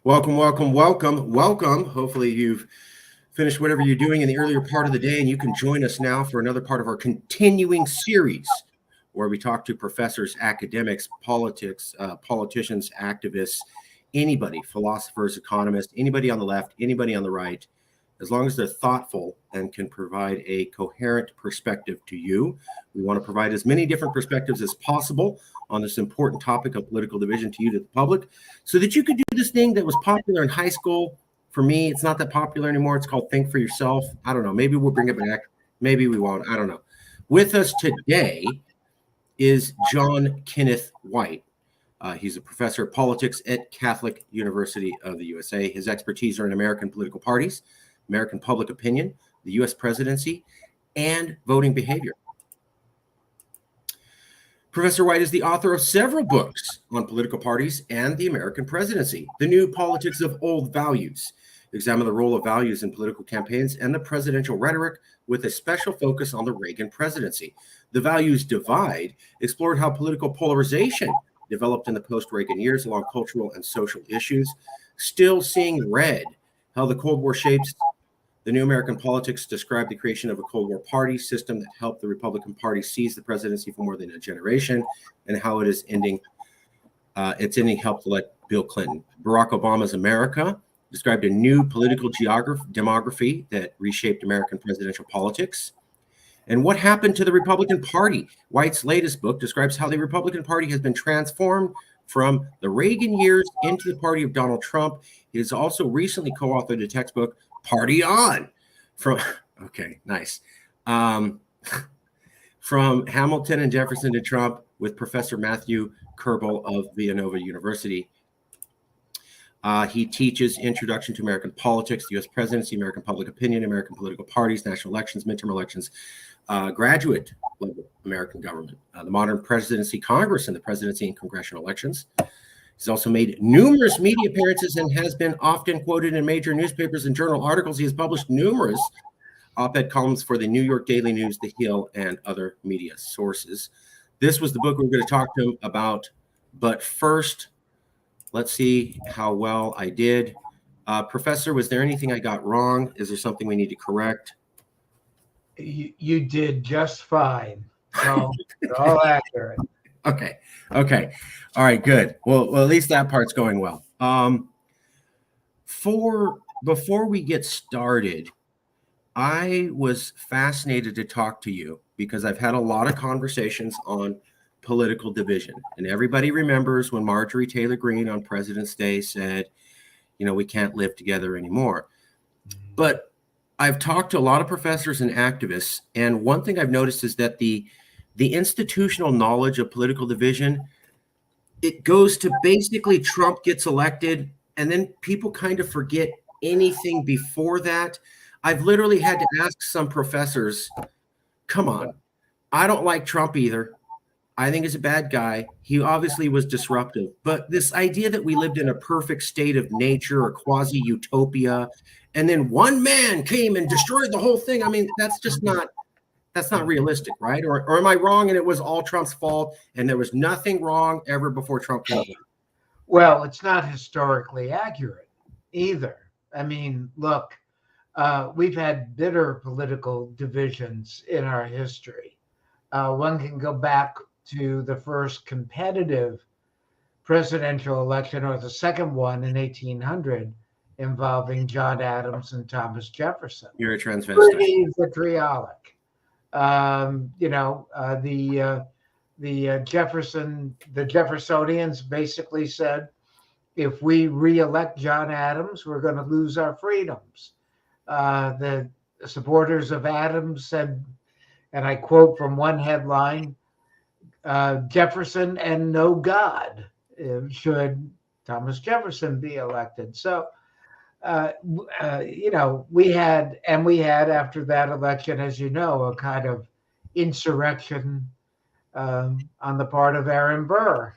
Welcome, welcome, welcome, welcome. Hopefully, you've finished whatever you're doing in the earlier part of the day, and you can join us now for another part of our continuing series where we talk to professors, academics, politicians, activists, anybody, philosophers, economists, anybody on the left, anybody on the right, as long as they're thoughtful and can provide a coherent perspective to you. We want to provide as many different perspectives as possible on this important topic of political division to you, to the public, so that you could do this thing that was popular in high school. For me, it's not that popular anymore. It's called Think for Yourself. I don't know. Maybe we'll bring it back. Maybe we won't. I don't know. With us today is John Kenneth White. He's a professor of politics at Catholic University of the USA. His expertise are in American political parties, American public opinion, the U.S. presidency, and voting behavior. Professor White is the author of several books on political parties and the American presidency. The New Politics of Old Values examine the role of values in political campaigns and the presidential rhetoric, with a special focus on the Reagan presidency. The Values Divide explored how political polarization developed in the post-Reagan years along cultural and social issues. Still Seeing Red, how the Cold War shapes the new American politics, described the creation of a Cold War party system that helped the Republican Party seize the presidency for more than a generation, and how it is ending. Its ending helped elect Bill Clinton. Barack Obama's America described a new political demography that reshaped American presidential politics. And what happened to the Republican Party? White's latest book describes how the Republican Party has been transformed from the Reagan years into the party of Donald Trump. He has also recently co-authored a textbook, Party On, from from Hamilton and Jefferson to Trump, with Professor Matthew Kerbel of Villanova University. He teaches Introduction to American Politics, the U.S. Presidency, American Public Opinion, American Political Parties, National Elections, Midterm Elections, Graduate Level American Government, the Modern Presidency, Congress, and the Presidency and Congressional Elections. He's also made numerous media appearances and has been often quoted in major newspapers and journal articles. He has published numerous op-ed columns for the New York Daily News, The Hill, and other media sources. This was the book we were going to talk to him about. But first, let's see how well I did. Professor, was there anything I got wrong? Is there something we need to correct? You did just fine. So all accurate. Okay. All right, good. Well, at least that part's going well. Before we get started, I was fascinated to talk to you because I've had a lot of conversations on political division. And everybody remembers when Marjorie Taylor Greene on President's Day said, we can't live together anymore. But I've talked to a lot of professors and activists, and one thing I've noticed is that the institutional knowledge of political division, it goes to basically Trump gets elected, and then people kind of forget anything before that. I've literally had to ask some professors, come on, I don't like Trump either. I think he's a bad guy. He obviously was disruptive. But this idea that we lived in a perfect state of nature or quasi-utopia, and then one man came and destroyed the whole thing, I mean, that's not realistic, right? Or am I wrong and it was all Trump's fault and there was nothing wrong ever before Trump came? Well, it's not historically accurate either. I mean, look, we've had bitter political divisions in our history. One can go back to the first competitive presidential election, or the second one in 1800, involving John Adams and Thomas Jefferson. You're a transvestite. Pretty vitriolic. The Jeffersonians basically said, if we re-elect John Adams, we're going to lose our freedoms. The supporters of Adams said, and I quote from one headline, Jefferson and no God, should Thomas Jefferson be elected. So, we had after that election, as you know, a kind of insurrection on the part of Aaron Burr,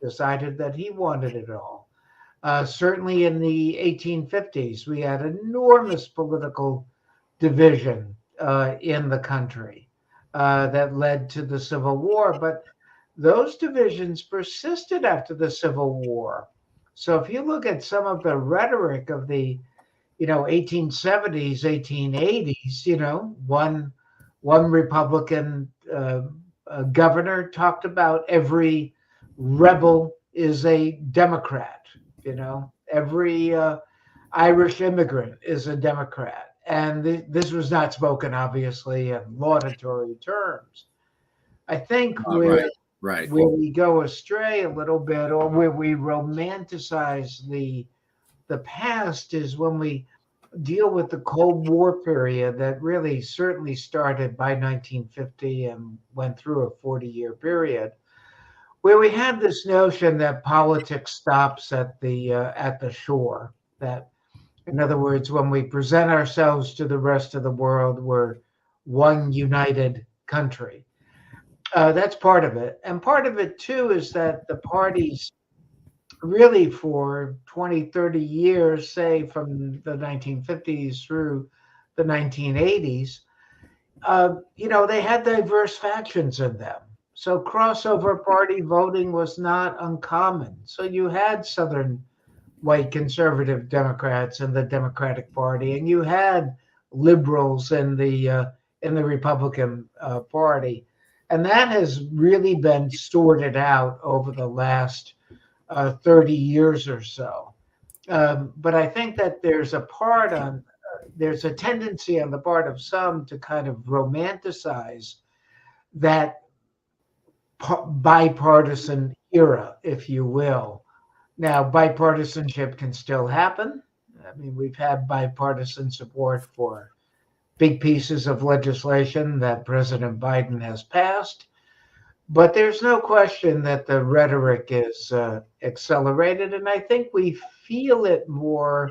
decided that he wanted it all. Certainly in the 1850s, we had enormous political division in the country that led to the Civil War. But those divisions persisted after the Civil War. So if you look at some of the rhetoric of the 1870s, 1880s, one Republican governor talked about every rebel is a Democrat, every Irish immigrant is a Democrat. And this was not spoken, obviously, in laudatory terms. I think Right. where we go astray a little bit, or where we romanticize the past, is when we deal with the Cold War period that really certainly started by 1950 and went through a 40-year period, where we had this notion that politics stops at the shore. That, in other words, when we present ourselves to the rest of the world, we're one united country. That's part of it. And part of it, too, is that the parties really for 20, 30 years, say from the 1950s through the 1980s, they had diverse factions in them. So crossover party voting was not uncommon. So you had Southern white conservative Democrats in the Democratic Party, and you had liberals in the Republican Party. And that has really been sorted out over the last 30 years or so. But I think that there's a tendency on the part of some to kind of romanticize that bipartisan era, if you will. Now, bipartisanship can still happen. I mean, we've had bipartisan support for big pieces of legislation that President Biden has passed. But there's no question that the rhetoric is accelerated. And I think we feel it more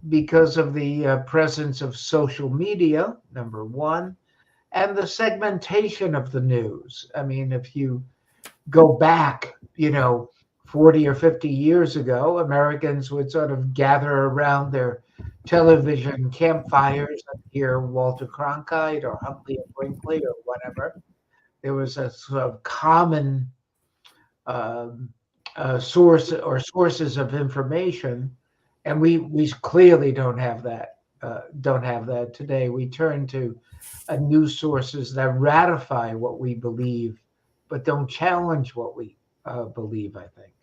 because of the presence of social media, number one, and the segmentation of the news. I mean, if you go back, 40 or 50 years ago, Americans would sort of gather around their television campfires and hear Walter Cronkite or Huntley and Brinkley or whatever. There was a sort of common source or sources of information, and we clearly don't have that. Today. We turn to news sources that ratify what we believe, but don't challenge what we believe, I think.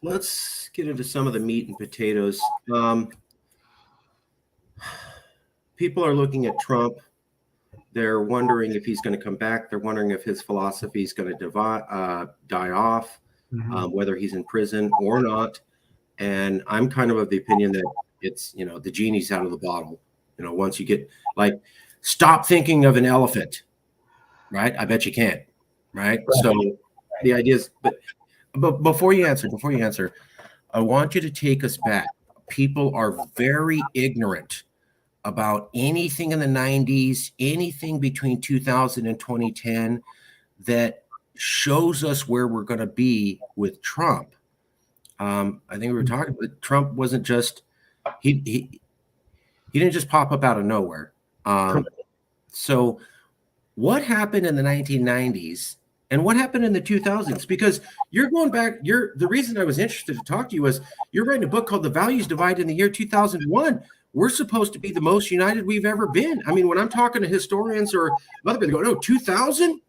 Let's get into some of the meat and potatoes. People are looking at Trump. They're wondering if he's going to come back. They're wondering if his philosophy is going to die off, whether he's in prison or not. And I'm kind of the opinion that it's, the genie's out of the bottle. Once you get stop thinking of an elephant, right? I bet you can't, right? So the idea is, but before you answer, I want you to take us back. People are very ignorant about anything in the 90s, anything between 2000 and 2010 that shows us where we're going to be with Trump. I think we were talking, but Trump wasn't just, he didn't just pop up out of nowhere. So what happened in the 1990s and what happened in the 2000s? Because you're going back, the reason I was interested to talk to you was you're writing a book called The Values Divide in the year 2001. We're supposed to be the most united we've ever been. I mean, when I'm talking to historians or other people, no, 2000,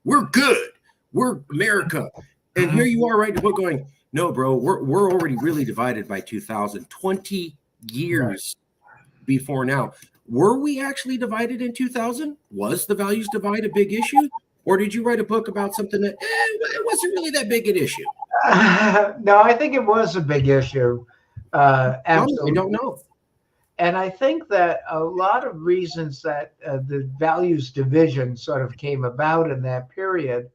we're good. We're America. And here you are writing a book going, no, bro, we're already really divided by 2000, 20 years before now. Were we actually divided in 2000? Was the values divide a big issue? Or did you write a book about something that it wasn't really that big an issue? No, I think it was a big issue. Absolutely. I don't know. And I think that a lot of reasons that the values division sort of came about in that period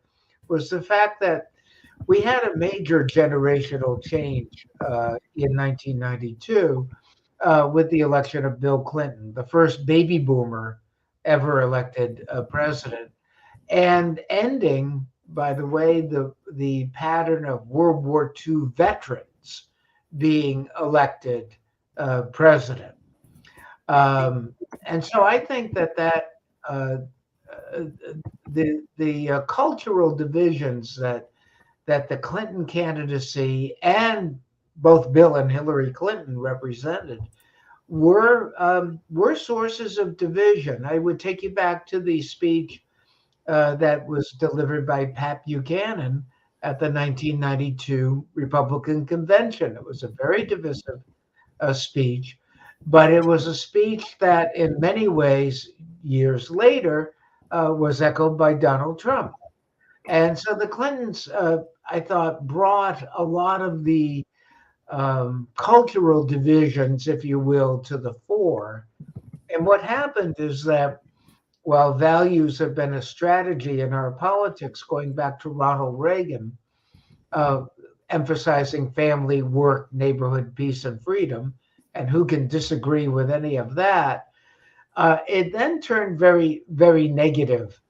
was the fact that we had a major generational change in 1992 with the election of Bill Clinton, the first baby boomer ever elected president, and ending, by the way, the pattern of World War II veterans being elected president. And so I think that the cultural divisions that that the Clinton candidacy and both Bill and Hillary Clinton represented were sources of division. I would take you back to the speech that was delivered by Pat Buchanan at the 1992 Republican convention. It was a very divisive speech, but it was a speech that, in many ways, years later, was echoed by Donald Trump. And so the Clintons, I thought, brought a lot of the cultural divisions, if you will, to the fore. And what happened is that while values have been a strategy in our politics going back to Ronald Reagan, emphasizing family, work, neighborhood, peace, and freedom, and who can disagree with any of that, it then turned very, very negative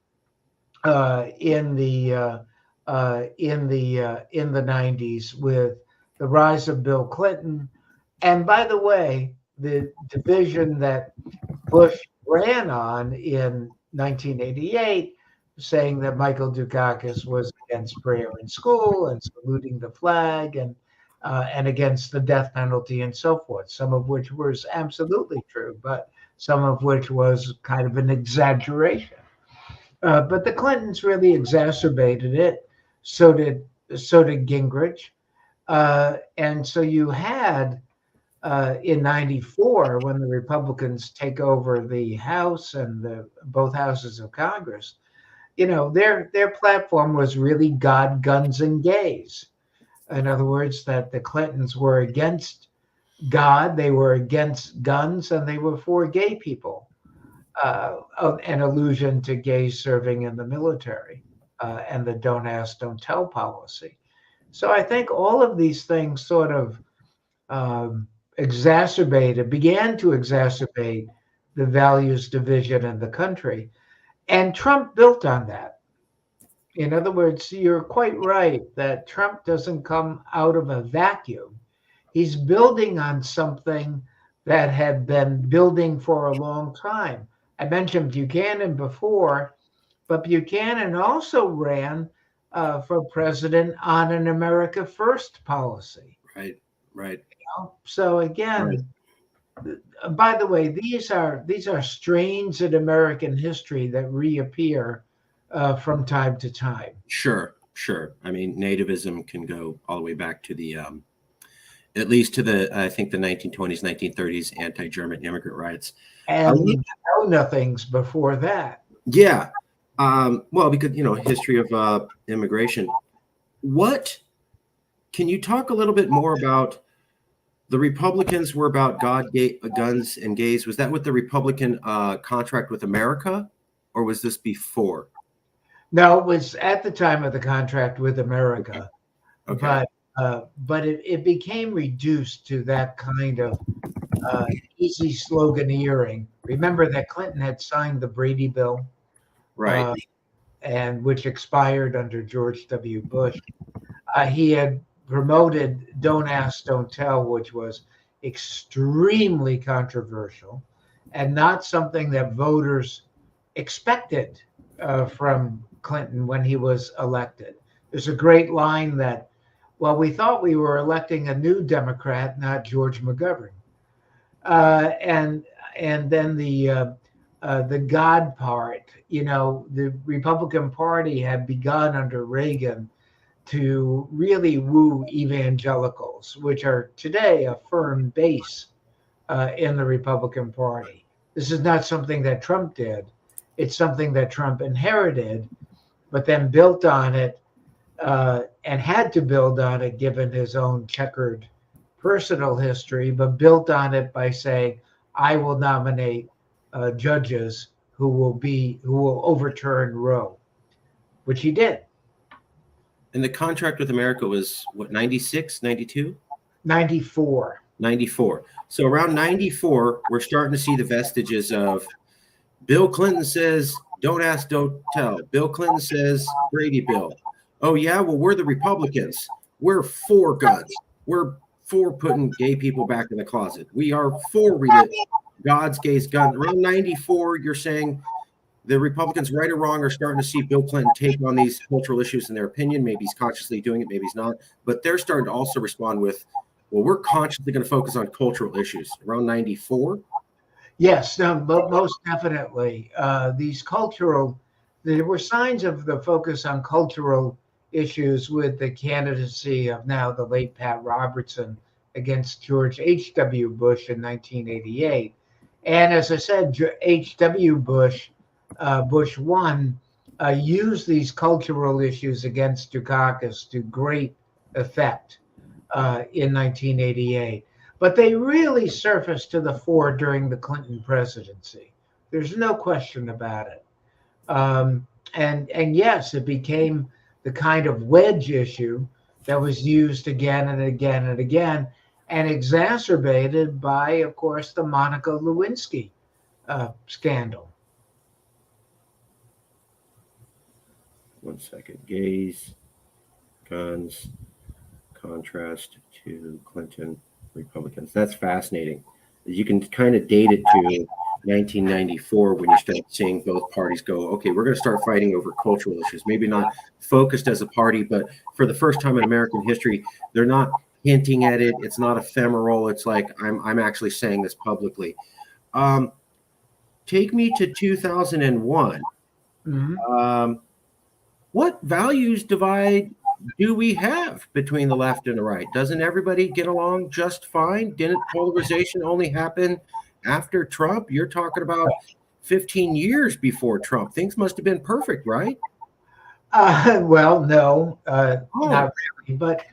in the 90s with the rise of Bill Clinton. And by the way, the division that Bush ran on in 1988, saying that Michael Dukakis was against prayer in school and saluting the flag and against the death penalty and so forth, some of which was absolutely true, but some of which was kind of an exaggeration. But the Clintons really exacerbated it. So did Gingrich. And so you had in 94, when the Republicans take over the House and both houses of Congress, their platform was really God, guns, and gays. In other words, that the Clintons were against God, they were against guns, and they were for gay people. An allusion to gays serving in the military and the don't ask, don't tell policy. So I think all of these things sort of began to exacerbate the values division in the country. And Trump built on that. In other words, you're quite right that Trump doesn't come out of a vacuum. He's building on something that had been building for a long time. I mentioned Buchanan before, but Buchanan also ran for president on an America First policy. Right. So again, by the way, these are strains in American history that reappear from time to time. Sure. I mean, nativism can go all the way back to the, at least to the, I think the 1920s, 1930s anti-German immigrant riots. And nothings before that. Yeah. Well, because, history of immigration. Can you talk a little bit more about the Republicans were about God, guns, and gays? Was that with the Republican contract with America, or was this before? No, it was at the time of the contract with America. Okay. But it became reduced to that kind of easy sloganeering. Remember that Clinton had signed the Brady Bill, Right. And which expired under George W. Bush. He had promoted Don't Ask, Don't Tell, which was extremely controversial and not something that voters expected from Clinton when he was elected. There's a great line that, well, we thought we were electing a new Democrat, not George McGovern. And then the God part, the Republican Party had begun under Reagan to really woo evangelicals, which are today a firm base in the Republican Party. This is not something that Trump did. It's something that Trump inherited, but then built on it and had to build on it given his own checkered personal history, but built on it by saying, I will nominate judges who will overturn Roe, which he did. And the contract with America was what, 96, 92? 94. 94. So around 94, we're starting to see the vestiges of Bill Clinton says, don't ask, don't tell. Bill Clinton says, Brady Bill. Oh, yeah, well, we're the Republicans. We're for guns. We're for putting gay people back in the closet. We are for religion. God's, gays, guns. Around 94, you're saying the Republicans, right or wrong, are starting to see Bill Clinton take on these cultural issues in their opinion. Maybe he's consciously doing it, maybe he's not. But they're starting to also respond with, well, we're consciously going to focus on cultural issues. Around 94. Yes, no, but most definitely. There were signs of the focus on cultural issues with the candidacy of now the late Pat Robertson against George H.W. Bush in 1988. And as I said, H.W. Bush, Bush 1, used these cultural issues against Dukakis to great effect in 1988. But they really surfaced to the fore during the Clinton presidency. There's no question about it. And yes, it became the kind of wedge issue that was used again and again and again, and exacerbated by, of course, the Monica Lewinsky scandal. One second. Gays, guns, contrast to Clinton Republicans. That's fascinating. You can kind of date it to 1994 when you start seeing both parties go, okay, we're going to start fighting over cultural issues. Maybe not focused as a party, but for the first time in American history, they're not hinting at it. It's not ephemeral. It's like, I'm actually saying this publicly. Take me to 2001. Mm-hmm. What values divide do we have between the left and the right? Doesn't everybody get along just fine? Didn't polarization only happen after Trump? You're talking about 15 years before Trump. Things must have been perfect, right? Well, no, not really. But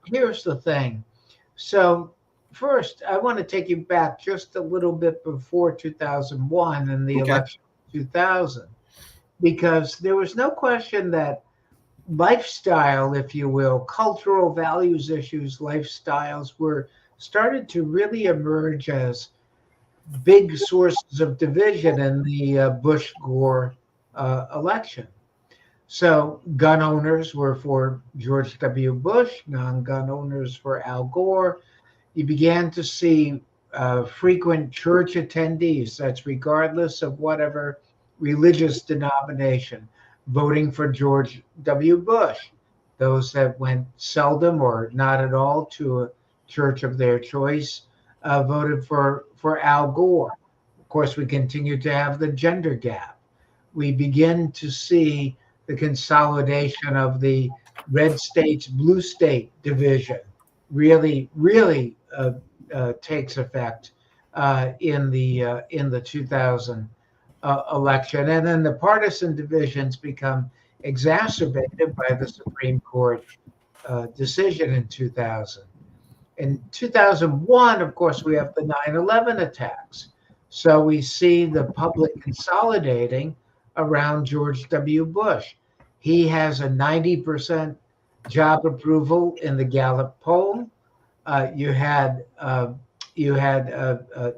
here's the thing. So first, I want to take you back just a little bit before 2001 and the election of 2000, because there was no question that lifestyle, if you will, cultural values issues, lifestyles were started to really emerge as big sources of division in the Bush-Gore election. So gun owners were for George W. Bush, non-gun owners for Al Gore. You began to see frequent church attendees, that's regardless of whatever religious denomination, voting for George W. Bush. Those that went seldom or not at all to a church of their choice voted for Al Gore. Of course, we continue to have the gender gap. We begin to see the consolidation of the red states, blue state division really takes effect in the 2000 election, and then the partisan divisions become exacerbated by the Supreme Court decision in 2000. In 2001, of course, we have the 9/11 attacks. So we see the public consolidating around George W. Bush. He has a 90% job approval in the Gallup poll. You had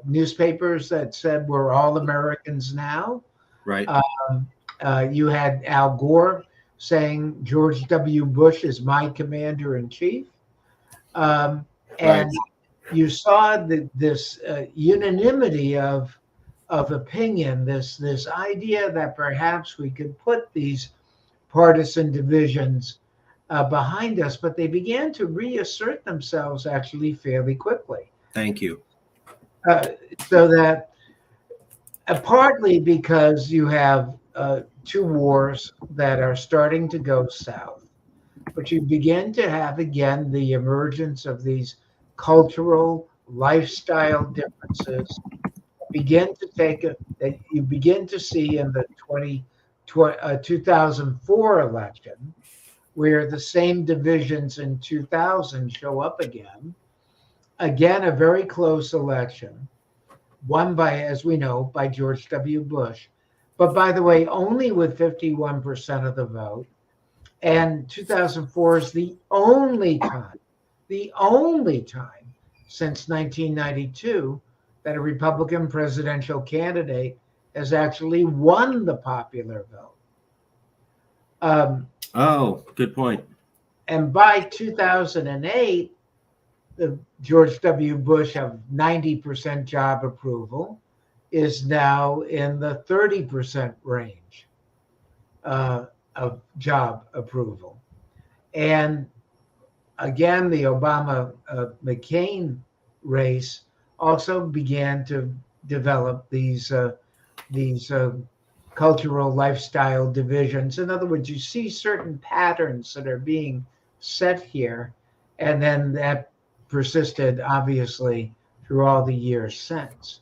newspapers that said we're all Americans now. Right. You had Al Gore saying George W. Bush is my commander in chief. And you saw this unanimity of opinion, this idea that perhaps we could put these partisan divisions behind us, but they began to reassert themselves actually fairly quickly. Thank you. So that partly because you have two wars that are starting to go south, but you begin to have again the emergence of these cultural lifestyle differences that you begin to see in the 2004 election, where the same divisions in 2000 show up again. Again, a very close election, won by, as we know, by George W. Bush. But by the way, only with 51% of the vote. And 2004 is the only time since 1992 that a Republican presidential candidate has actually won the popular vote. Good point. And by 2008, the George W. Bush have 90% job approval. is now in the 30% range of job approval. And again, the Obama McCain race also began to develop these cultural lifestyle divisions. In other words, you see certain patterns that are being set here, and then that persisted obviously through all the years since.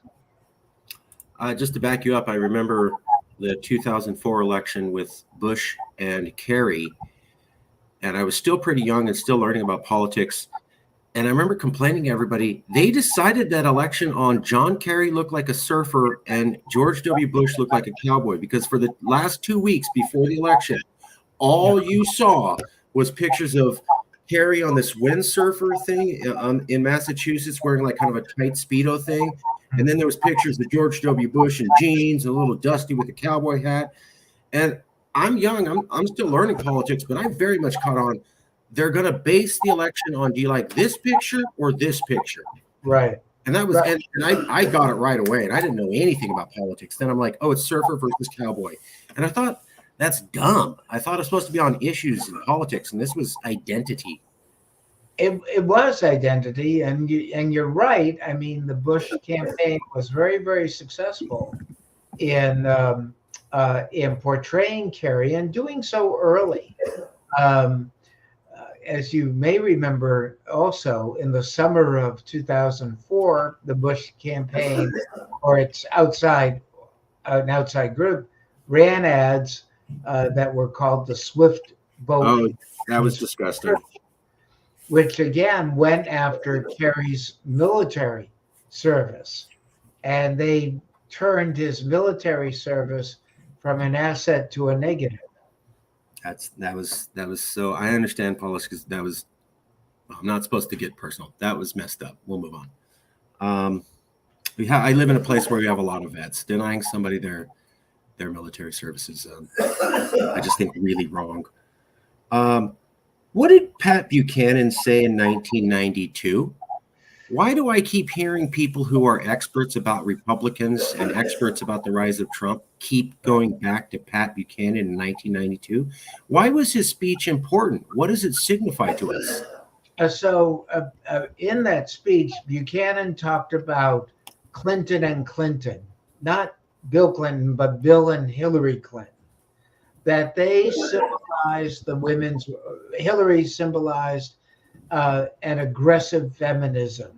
Just to back you up, I remember the 2004 election with Bush and Kerry, and I was still pretty young and still learning about politics. And I remember complaining to everybody, they decided that election on John Kerry looked like a surfer and George W. Bush looked like a cowboy, because for the last 2 weeks before the election, all you saw was pictures of Kerry on this windsurfer thing in Massachusetts wearing like kind of a tight Speedo thing. And then there was pictures of George W. Bush in jeans, a little dusty with a cowboy hat. And I'm young, I'm still learning politics, but I very much caught on. They're going to base the election on, do you like this picture or this picture? Right. And that was, right. And I got it right away, and I didn't know anything about politics. Then I'm like, oh, it's surfer versus cowboy. And I thought, that's dumb. I thought it was supposed to be on issues in politics, and this was identity. It was identity, and you're right. I mean, the Bush campaign was very, very successful in portraying Kerry, and doing so early. As you may remember, also in the summer of 2004, the Bush campaign, or its an outside group, ran ads that were called the Swift Boat. Oh, that was disgusting. Which again went after Kerry's military service, and they turned his military service from an asset to a negative. That was so. I understand politics. That was. I'm not supposed to get personal. That was messed up. We'll move on. I live in a place where we have a lot of vets. Denying somebody their military services, I just think really wrong. What did Pat Buchanan say in 1992? Why do I keep hearing people who are experts about Republicans and experts about the rise of Trump keep going back to Pat Buchanan in 1992? Why was his speech important? What does it signify to us? In that speech, Buchanan talked about Clinton and Clinton, not Bill Clinton, but Bill and Hillary Clinton, that they symbolized Hillary symbolized an aggressive feminism,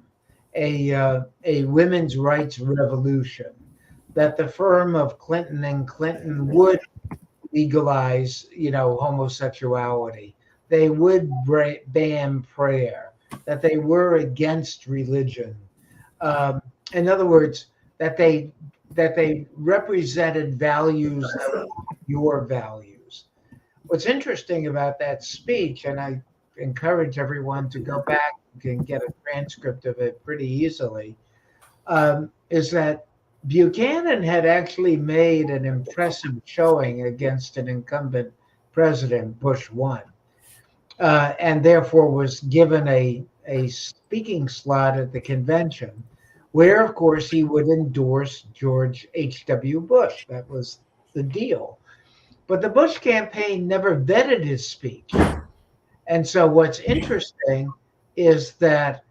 a women's rights revolution, that the firm of Clinton and Clinton would legalize, homosexuality. They would ban prayer, that they were against religion. In other words, that they represented values, your values. What's interesting about that speech, and I encourage everyone to go back and get a transcript of it pretty easily, is that Buchanan had actually made an impressive showing against an incumbent president, Bush 1, and therefore was given a speaking slot at the convention, where, of course, he would endorse George H.W. Bush. That was the deal. But the Bush campaign never vetted his speech. And so what's interesting is that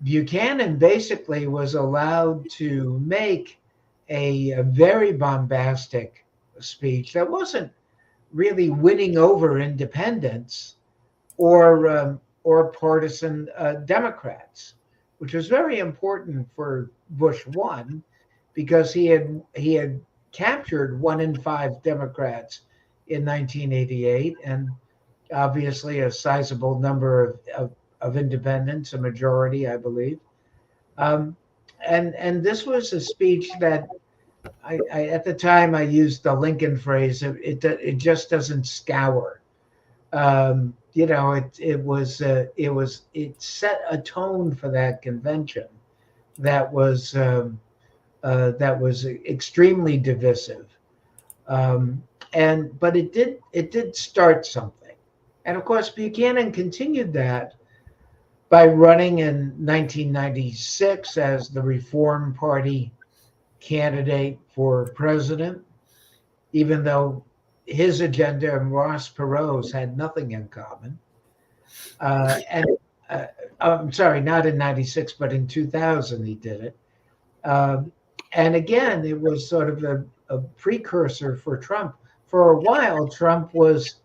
Buchanan basically was allowed to make a very bombastic speech that wasn't really winning over independents or partisan Democrats, which was very important for Bush 1, because he had captured 1 in 5 Democrats in 1988, and obviously a sizable number of independents, a majority, I believe. And this was a speech that I at the time I used the Lincoln phrase. It just doesn't scour. It set a tone for that convention that was extremely divisive. But it did start something. And of course, Buchanan continued that by running in 1996 as the Reform Party candidate for president, even though his agenda and Ross Perot's had nothing in common. And I'm sorry, not in 96, but in 2000 he did it. And again, it was sort of a precursor for Trump. For a while, Trump was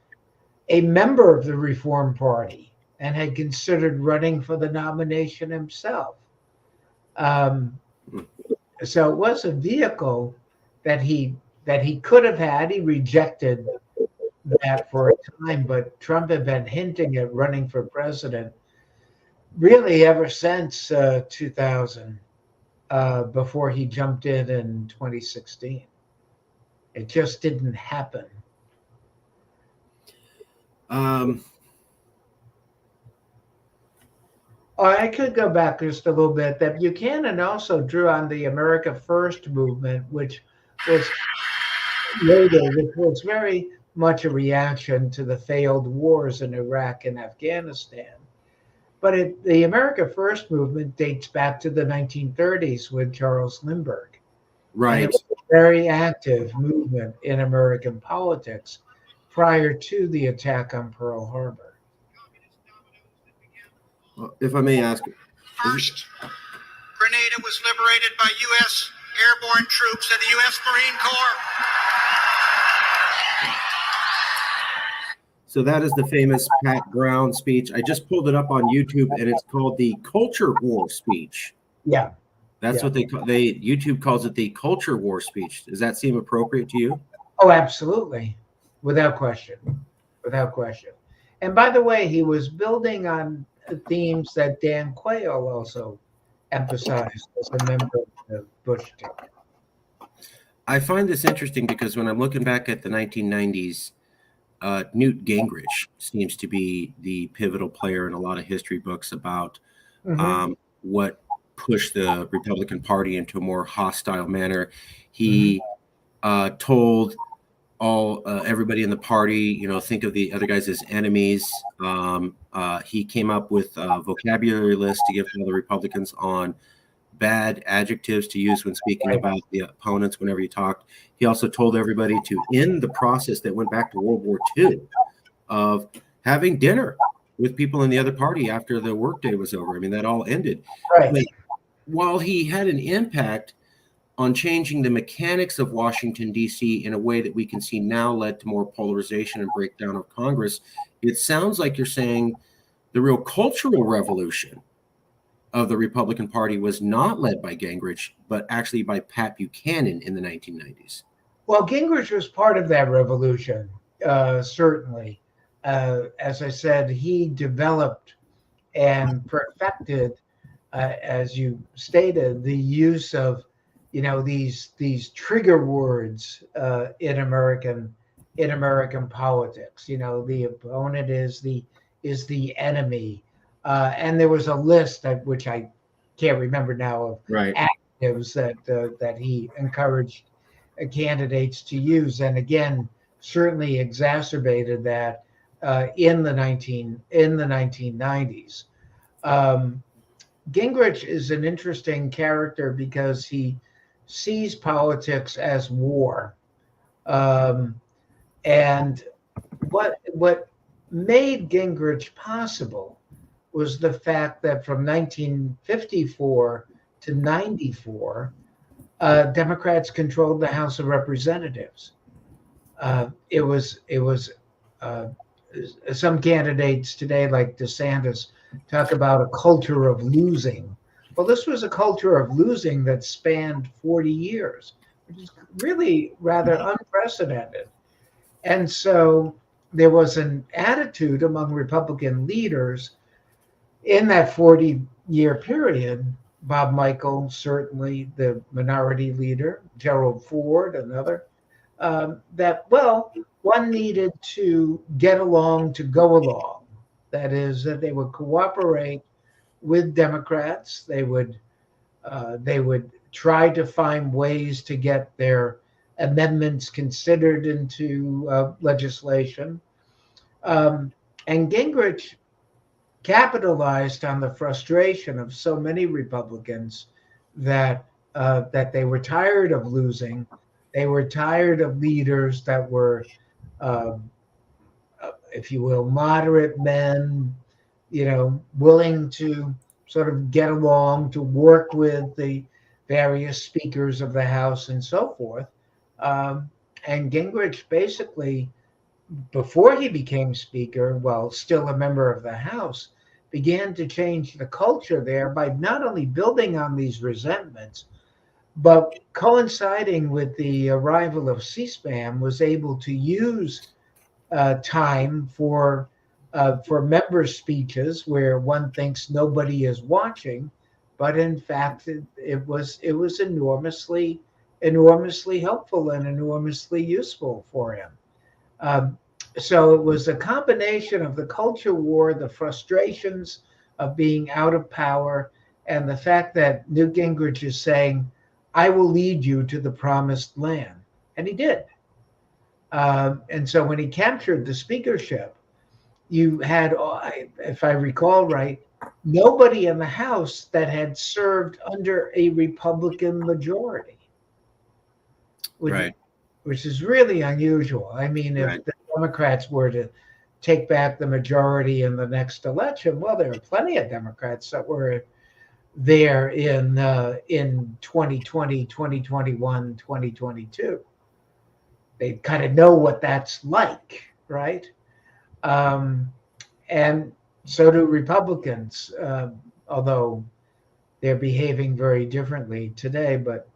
a member of the Reform Party and had considered running for the nomination himself. So it was a vehicle that he could have had. He rejected that for a time, but Trump had been hinting at running for president really ever since 2000, before he jumped in 2016. It just didn't happen. I could go back just a little bit. That Buchanan also drew on the America First movement, which was later, which was very much a reaction to the failed wars in Iraq and Afghanistan. But the America First movement dates back to the 1930s with Charles Lindbergh. Right. And it was a very active movement in American politics prior to the attack on Pearl Harbor. If I may ask. First, Grenada was liberated by U.S. airborne troops and the U.S. Marine Corps. So that is the famous Pat Brown speech. I just pulled it up on YouTube, and it's called the Culture War speech. Yeah. That's what YouTube calls it, the Culture War speech. Does that seem appropriate to you? Oh, absolutely. Without question. Without question. And by the way, he was building on themes that Dan Quayle also emphasized as a member of the Bush team. I find this interesting because when I'm looking back at the 1990s, Newt Gingrich seems to be the pivotal player in a lot of history books about what pushed the Republican Party into a more hostile manner. He told everybody in the party, think of the other guys as enemies. He came up with a vocabulary list to give to the Republicans on bad adjectives to use when speaking about the opponents whenever he talked. He also told everybody to end the process that went back to World War II of having dinner with people in the other party after the workday was over. I mean, that all ended. Right. But while he had an impact on changing the mechanics of Washington, D.C. in a way that we can see now led to more polarization and breakdown of Congress, it sounds like you're saying the real cultural revolution of the Republican Party was not led by Gingrich, but actually by Pat Buchanan in the 1990s. Well, Gingrich was part of that revolution, certainly. As I said, he developed and perfected, as you stated, the use of these trigger words in American politics. The opponent is the enemy, and there was a list which I can't remember now of adjectives that he encouraged candidates to use, and again certainly exacerbated that in the 1990s. Gingrich is an interesting character because he sees politics as war. And what made Gingrich possible was the fact that from 1954 to 94, Democrats controlled the House of Representatives. It was some candidates today, like DeSantis, talk about a culture of losing. Well, this was a culture of losing that spanned 40 years, which is really rather unprecedented. And so there was an attitude among Republican leaders in that 40-year period. Bob Michel, certainly the minority leader, Gerald Ford, another, that, well, one needed to get along to go along. That is, that they would cooperate with Democrats. They would try to find ways to get their amendments considered into legislation. And Gingrich capitalized on the frustration of so many Republicans that that they were tired of losing. They were tired of leaders that were, um, if you will, moderate men, willing to sort of get along, to work with the various speakers of the House and so forth. And Gingrich basically, before he became Speaker, while still a member of the House, began to change the culture there by not only building on these resentments, but coinciding with the arrival of C-SPAN, was able to use time for member speeches where one thinks nobody is watching, but in fact it was enormously helpful and enormously useful for him. So it was a combination of the culture war, the frustrations of being out of power, and the fact that Newt Gingrich is saying, "I will lead you to the promised land," and he did. And so when he captured the speakership, you had, if I recall right, nobody in the House that had served under a Republican majority, which is really unusual. I mean, if the Democrats were to take back the majority in the next election, well, there are plenty of Democrats that were there in 2020, 2021, 2022. They kind of know what that's like, right? And so do Republicans, although they're behaving very differently today. But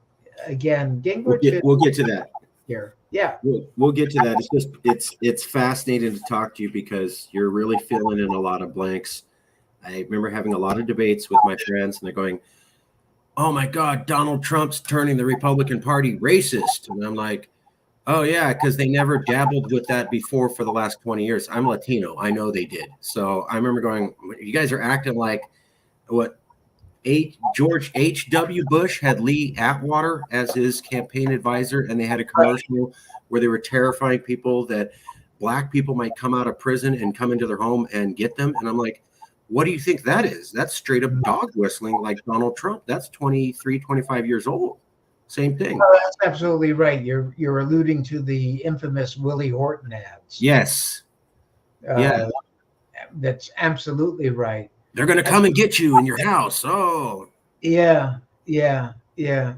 again, Gingrich. We'll get to that. Here, yeah, we'll get to that. It's just it's fascinating to talk to you because you're really filling in a lot of blanks. I remember having a lot of debates with my friends, and they're going, "Oh my God, Donald Trump's turning the Republican Party racist," and I'm like, "Oh yeah, because they never dabbled with that before for the last 20 years. I'm Latino. I know they did." So I remember going, "You guys are acting like what George H.W. Bush had Lee Atwater as his campaign advisor, and they had a commercial where they were terrifying people that black people might come out of prison and come into their home and get them." And I'm like, what do you think that is? That's straight up dog whistling like Donald Trump. That's 23, 25 years old. Same thing. Oh, that's absolutely right. You're alluding to the infamous Willie Horton ads. Yes. Yeah. That's absolutely right. They're going to come and get you in your house. Oh. Yeah. And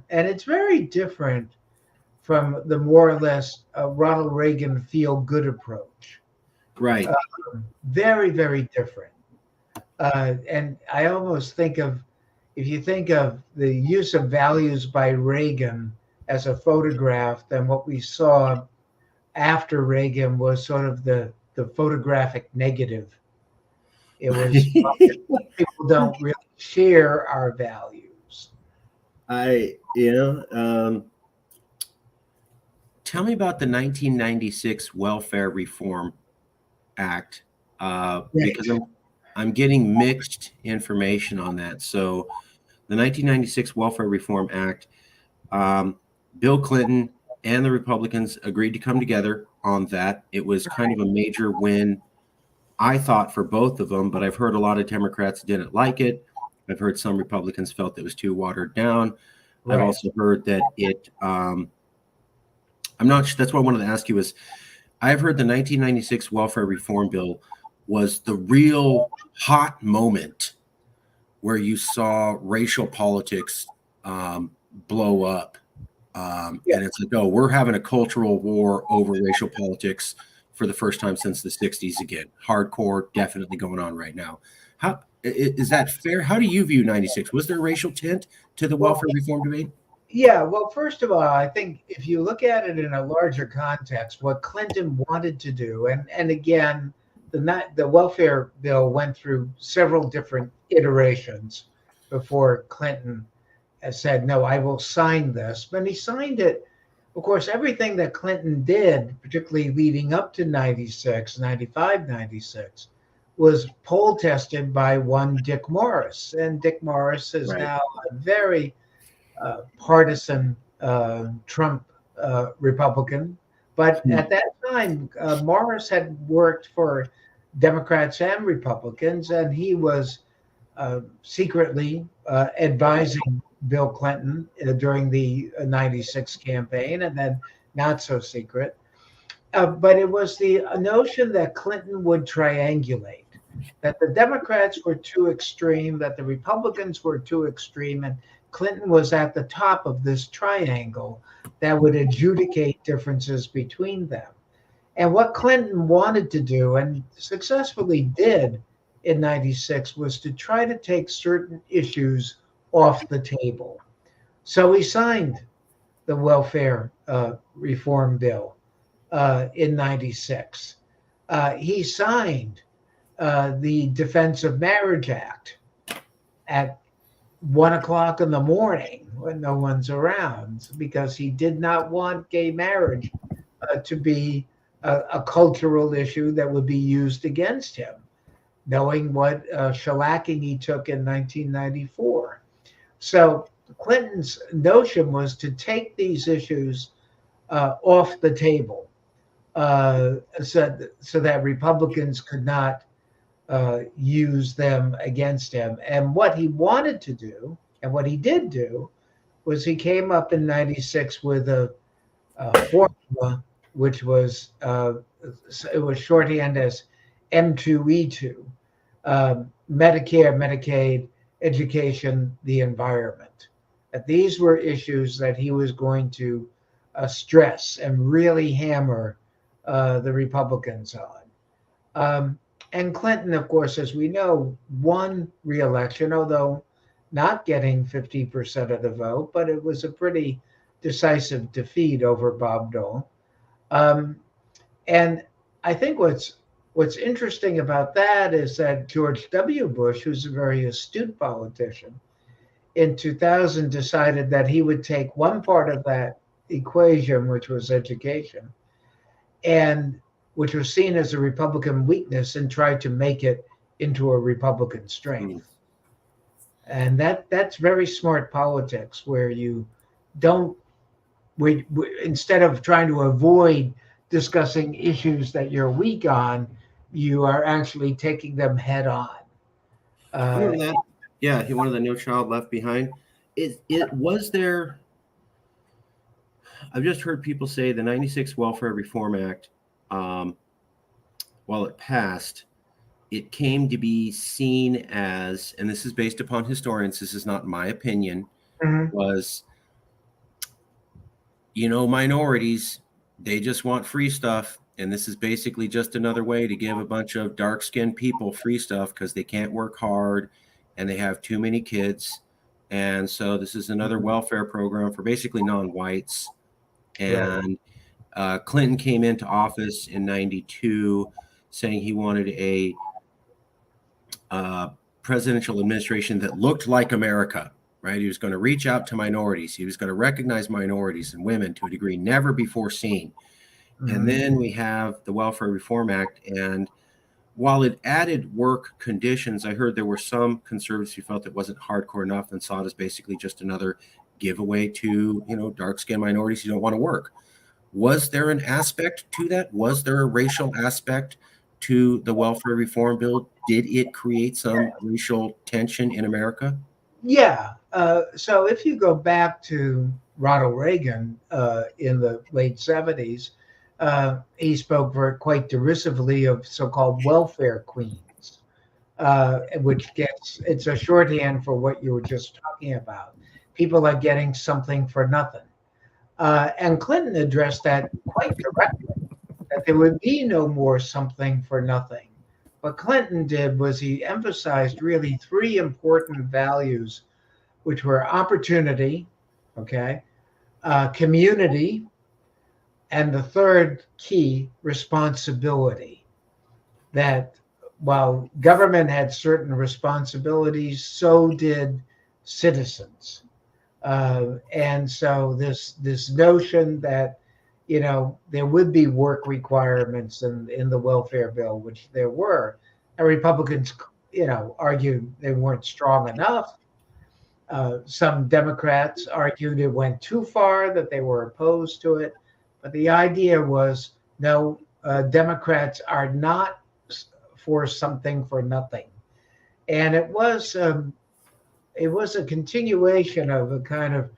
it's very different from the more or less Ronald Reagan feel-good approach. Right. Very, very different. And I almost think of, if you think of the use of values by Reagan as a photograph, then what we saw after Reagan was sort of the photographic negative. It was people don't really share our values. Tell me about the 1996 Welfare Reform Act, because I'm getting mixed information on that. So the 1996 Welfare Reform Act, Bill Clinton and the Republicans agreed to come together on that. It was kind of a major win, I thought, for both of them, but I've heard a lot of Democrats didn't like it. I've heard some Republicans felt it was too watered down. Right. I've also heard that I'm not sure. That's what I wanted to ask you is, I've heard the 1996 Welfare Reform Bill was the real hot moment where you saw racial politics blow up. And it's like, oh, we're having a cultural war over racial politics for the first time since the 60s again. Hardcore, definitely going on right now. How is that fair? How do you view 96? Was there a racial tint to the welfare reform debate? Yeah, well, first of all, I think if you look at it in a larger context, what Clinton wanted to do, and again, the welfare bill went through several different iterations before Clinton said, no, I will sign this. When he signed it, of course, everything that Clinton did, particularly leading up to 96, 95, 96, was poll tested by one Dick Morris. And Dick Morris is now a very partisan Trump Republican. But at that time, Morris had worked for Democrats and Republicans, and he was secretly advising Bill Clinton during the '96 campaign, and then not so secret. But it was the notion that Clinton would triangulate, that the Democrats were too extreme, that the Republicans were too extreme, and Clinton was at the top of this triangle that would adjudicate differences between them. And what Clinton wanted to do, and successfully did in '96, was to try to take certain issues off the table. So he signed the welfare reform bill in '96. He signed the Defense of Marriage Act at 1 o'clock in the morning when no one's around, because he did not want gay marriage to be a cultural issue that would be used against him, knowing what shellacking he took in 1994. So Clinton's notion was to take these issues off the table so that Republicans could not use them against him. And what he wanted to do, and what he did do, was he came up in '96 with a formula which was it was shorthand as M2E2, Medicare, Medicaid, education, the environment. That these were issues that he was going to stress and really hammer the Republicans on. And Clinton, of course, as we know, won re-election, although not getting 50% of the vote, but it was a pretty decisive defeat over Bob Dole. And I think what's interesting about that is that George W. Bush, who's a very astute politician, in 2000 decided that he would take one part of that equation, which was education, and which was seen as a Republican weakness, and tried to make it into a Republican strength. And that's very smart politics, where you don't, instead of trying to avoid discussing issues that you're weak on, you are actually taking them head on. Remember that? Yeah, he wanted the No Child Left Behind. It was there. I've just heard people say the '96 Welfare Reform Act, while it passed, it came to be seen as, and this is based upon historians, this is not my opinion, was, minorities, they just want free stuff. And this is basically just another way to give a bunch of dark-skinned people free stuff because they can't work hard and they have too many kids. And so this is another welfare program for basically non-whites. And Clinton came into office in '92 saying he wanted a presidential administration that looked like America, right? He was going to reach out to minorities. He was going to recognize minorities and women to a degree never before seen. And then we have the Welfare Reform Act. And while it added work conditions, I heard there were some conservatives who felt it wasn't hardcore enough and saw it as basically just another giveaway to, dark-skinned minorities who don't want to work. Was there an aspect to that? Was there a racial aspect to the welfare reform bill? Did it create some racial tension in America? Yeah. So if you go back to Ronald Reagan in the late '70s, he spoke quite derisively of so-called welfare queens, which it's a shorthand for what you were just talking about. People are getting something for nothing. And Clinton addressed that quite directly, that there would be no more something for nothing. What Clinton did was he emphasized really three important values, which were opportunity, community, and the third key, responsibility. That while government had certain responsibilities, so did citizens. And so this notion that, there would be work requirements in the welfare bill, which there were, and Republicans, argued they weren't strong enough. Some Democrats argued it went too far, that they were opposed to it. But the idea was, no, Democrats are not for something for nothing. And it was a continuation of a kind of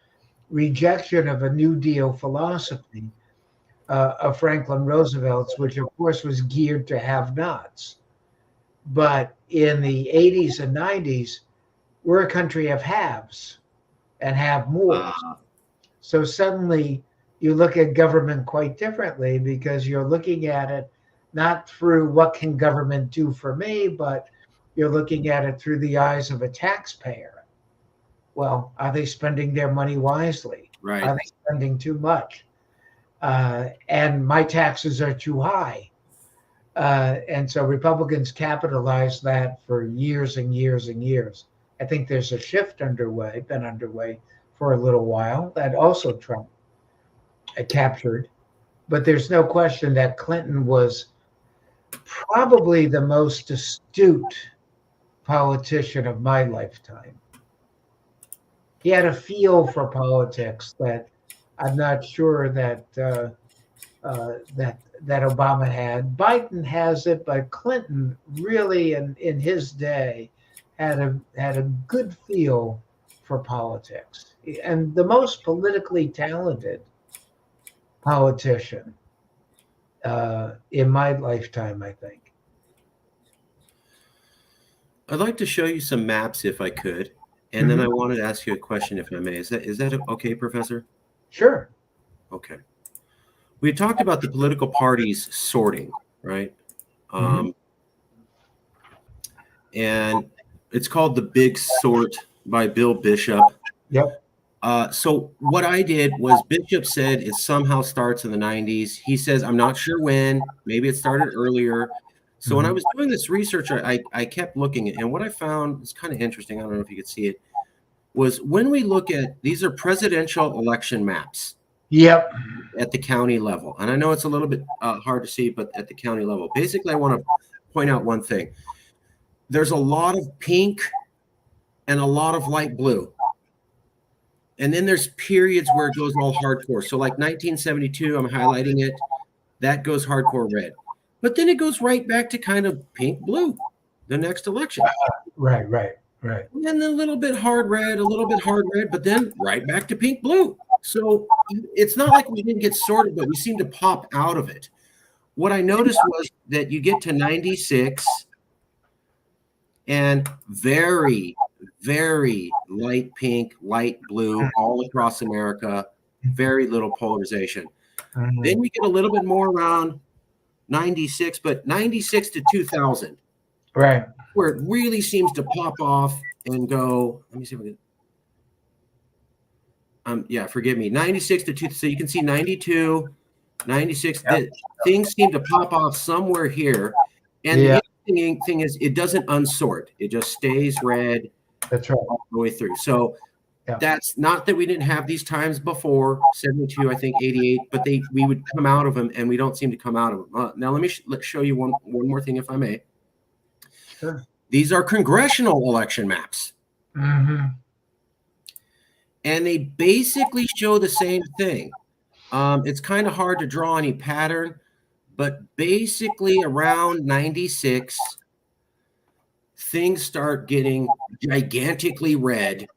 rejection of a New Deal philosophy of Franklin Roosevelt's, which of course was geared to have-nots. But in the 80s and 90s, we're a country of haves and have more. So suddenly you look at government quite differently because you're looking at it not through what can government do for me, but you're looking at it through the eyes of a taxpayer. Well, are they spending their money wisely? Right. Are they spending too much? And my taxes are too high. And so Republicans capitalized that for years and years and years. I think there's a shift been underway for a little while that also Trump captured. But there's no question that Clinton was probably the most astute politician of my lifetime. He had a feel for politics that I'm not sure that that Obama had. Biden has it, but Clinton really, in his day, had a good feel for politics, and the most politically talented politician in my lifetime, I think. I'd like to show you some maps if I could, and then I wanted to ask you a question if I may. Is that okay, Professor? Sure. Okay. We talked about the political parties sorting, right? And it's called The Big Sort by Bill Bishop. Yep. So what I did was Bishop said it somehow starts in the 90s. He says, I'm not sure when. Maybe it started earlier. So when I was doing this research, I kept looking, and what I found is kind of interesting. I don't know if you could see it. Was when we look at, these are presidential election maps. Yep. At the county level. And I know it's a little bit hard to see, but at the county level. Basically, I want to point out one thing. There's a lot of pink and a lot of light blue. And then there's periods where it goes all hardcore. So like 1972, I'm highlighting it. That goes hardcore red. But then it goes right back to kind of pink blue the next election. Right. And then a little bit hard red, but then right back to pink blue. So it's not like we didn't get sorted, but we seem to pop out of it. What I noticed was that you get to 96 and very, very light pink, light blue all across America, very little polarization. Then you get a little bit more around 96, but 96 to 2000. Right. Where it really seems to pop off and go, let me see if we can. Yeah, forgive me. 96 to 2. So you can see 92, 96. Yep. Things seem to pop off somewhere here. And the interesting thing is it doesn't unsort. It just stays red. That's right. All the way through. So that's not that we didn't have these times before, 72, I think 88, but we would come out of them, and we don't seem to come out of them. Now let me show you one more thing, if I may. Sure. These are congressional election maps. And they basically show the same thing. It's kind of hard to draw any pattern, but basically around 96, things start getting gigantically red.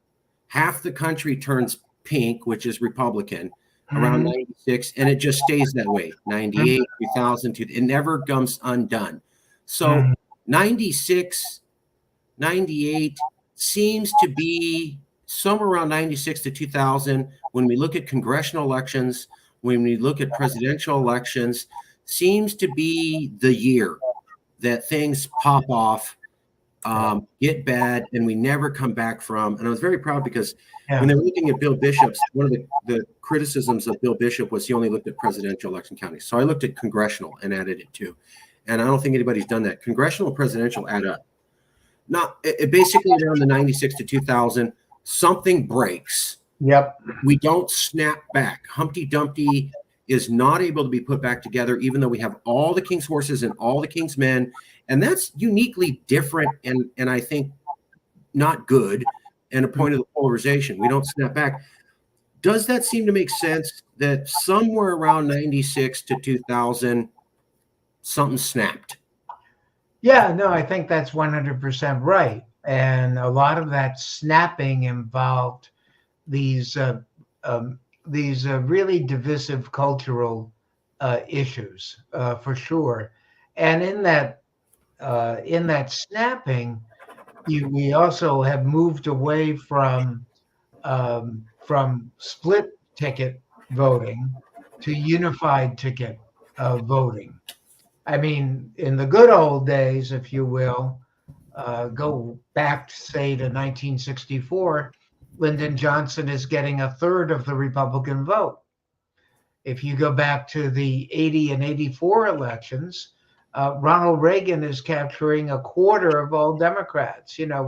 Half the country turns pink, which is Republican, around 96, and it just stays that way. 98, 2000, it never comes undone. So 96, 98 seems to be somewhere around 96 to 2000. When we look at congressional elections, when we look at presidential elections, seems to be the year that things pop off, get bad, and we never come back from. And I was very proud because when they were looking at Bill Bishop's, one of the criticisms of Bill Bishop was he only looked at presidential election counties. So I looked at congressional and added it too. And I don't think anybody's done that. Congressional and presidential add up. It basically around the 96 to 2000, something breaks. Yep. We don't snap back. Humpty Dumpty is not able to be put back together, even though we have all the king's horses and all the king's men. And that's uniquely different and I think not good and a point of the polarization. We don't snap back. Does that seem to make sense that somewhere around 96 to 2000, something snapped? Yeah, no, I think that's 100% right. And a lot of that snapping involved these really divisive cultural issues, for sure. And in that snapping, we also have moved away from split ticket voting to unified ticket voting. I mean, in the good old days, if you will, go back, say, to 1964, Lyndon Johnson is getting a third of the Republican vote. If you go back to the 80 and 84 elections, Ronald Reagan is capturing a quarter of all Democrats. You know,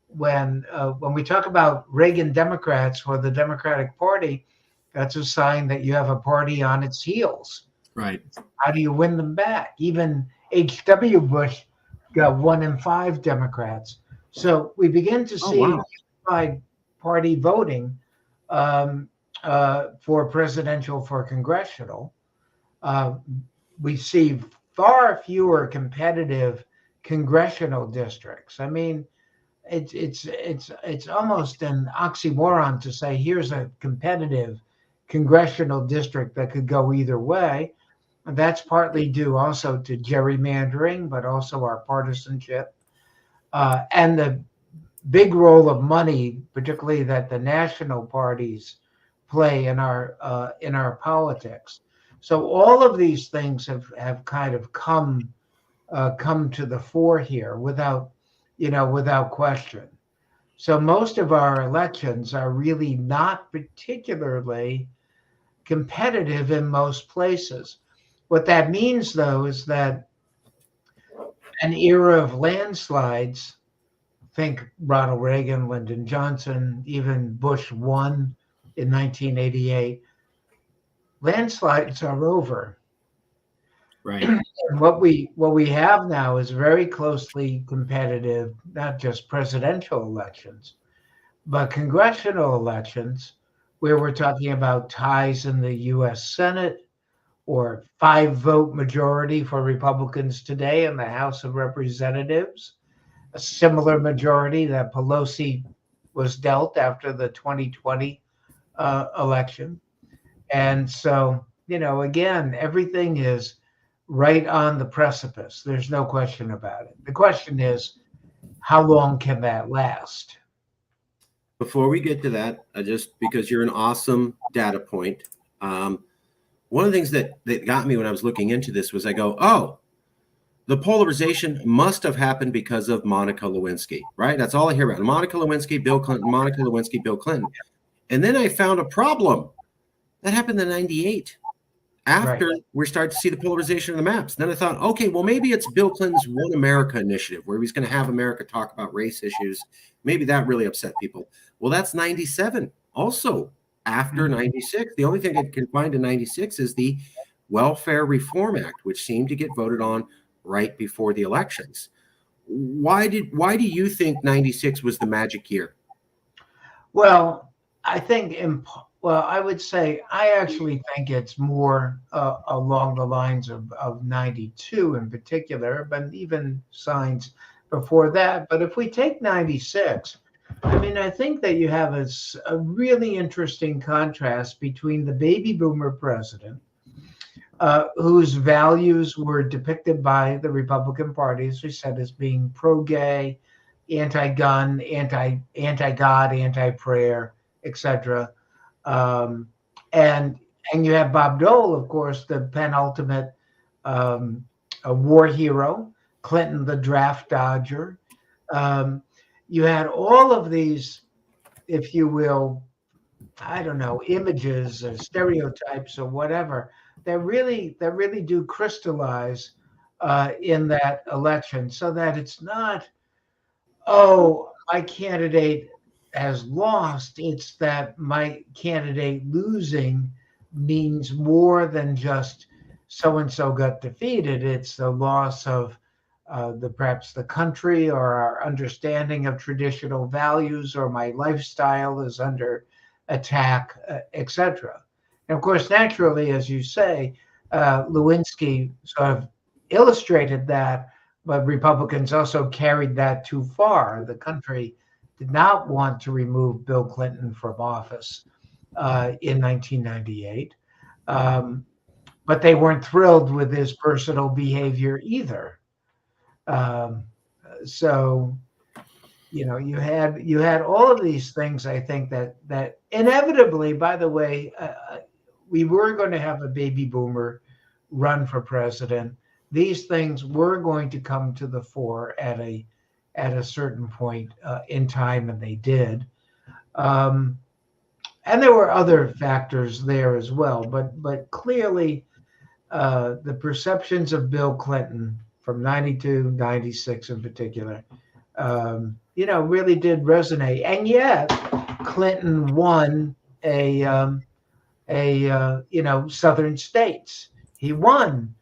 when we talk about Reagan Democrats or the Democratic Party, that's a sign that you have a party on its heels. Right. How do you win them back? Even H.W. Bush got 1 in 5 Democrats. So we begin to see unified party voting for presidential, for congressional. We see far fewer competitive congressional districts. I mean, it's almost an oxymoron to say here's a competitive congressional district that could go either way. And that's partly due also to gerrymandering, but also our partisanship and the big role of money, particularly that the national parties play in our politics. So all of these things have kind of come to the fore here without question. So most of our elections are really not particularly competitive in most places. What that means, though, is that an era of landslides, think Ronald Reagan, Lyndon Johnson, even Bush 1 in 1988, landslides are over. Right. And what we have now is very closely competitive, not just presidential elections, but congressional elections, where we're talking about ties in the U.S. Senate, or 5-vote majority for Republicans today in the House of Representatives, a similar majority that Pelosi was dealt after the 2020 election. And so, again, everything is right on the precipice. There's no question about it. The question is, how long can that last? Before we get to that, because you're an awesome data point, one of the things that got me when I was looking into this was I go, oh, the polarization must have happened because of Monica Lewinsky, right? That's all I hear about. Monica Lewinsky, Bill Clinton, Monica Lewinsky, Bill Clinton. And then I found a problem. That happened in 98. After we started to see the polarization of the maps. Then I thought, okay, well, maybe it's Bill Clinton's One America initiative where he's going to have America talk about race issues. Maybe that really upset people. Well, that's 97 also. After 96, the only thing I can find in 96 is the Welfare Reform Act, which seemed to get voted on right before the elections. Why do you think 96 was the magic year? Well, I think, I would say I actually think it's more along the lines of 92 in particular, but even signs before that. But if we take 96, I mean, I think that you have a really interesting contrast between the baby boomer president, whose values were depicted by the Republican Party, as we said, as being pro-gay, anti-gun, anti-God, anti-prayer, etc. And you have Bob Dole, of course, the penultimate a war hero, Clinton, the draft dodger. You had all of these, if you will, I don't know, images or stereotypes or whatever that really do crystallize in that election, so that it's not, oh, my candidate has lost. It's that my candidate losing means more than just so-and-so got defeated. It's the loss of perhaps the country, or our understanding of traditional values, or my lifestyle is under attack, etc. And of course, naturally, as you say, Lewinsky sort of illustrated that Republicans also carried that too far. The country did not want to remove Bill Clinton from office in 1998. But they weren't thrilled with his personal behavior either. So, you had all of these things. I think that inevitably, by the way, we were going to have a baby boomer run for president. These things were going to come to the fore at a certain point in time, and they did. And there were other factors there as well, but clearly the perceptions of Bill Clinton from 92, 96 in particular, really did resonate. And yet Clinton won southern states. He won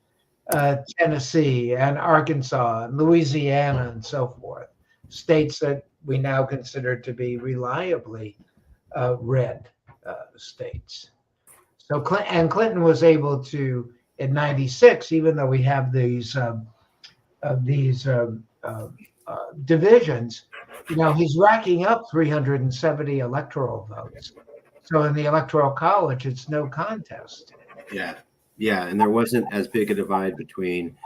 Tennessee and Arkansas and Louisiana and so forth, states that we now consider to be reliably red states. So Clinton was able to, in 96, even though we have these divisions, he's racking up 370 electoral votes. So in the Electoral College, it's no contest. Yeah, and there wasn't as big a divide between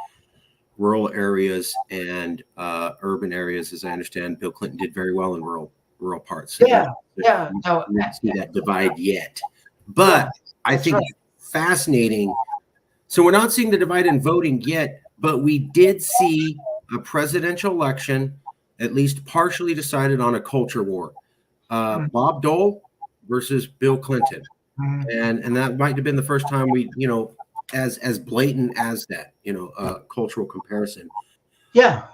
rural areas and urban areas, as I understand. Bill Clinton did very well in rural parts. So No, we didn't see that divide yet. But I think it's fascinating. So we're not seeing the divide in voting yet, but we did see a presidential election, at least partially decided on a culture war. Bob Dole versus Bill Clinton. And that might have been the first time we, as blatant as that, cultural comparison. Yeah.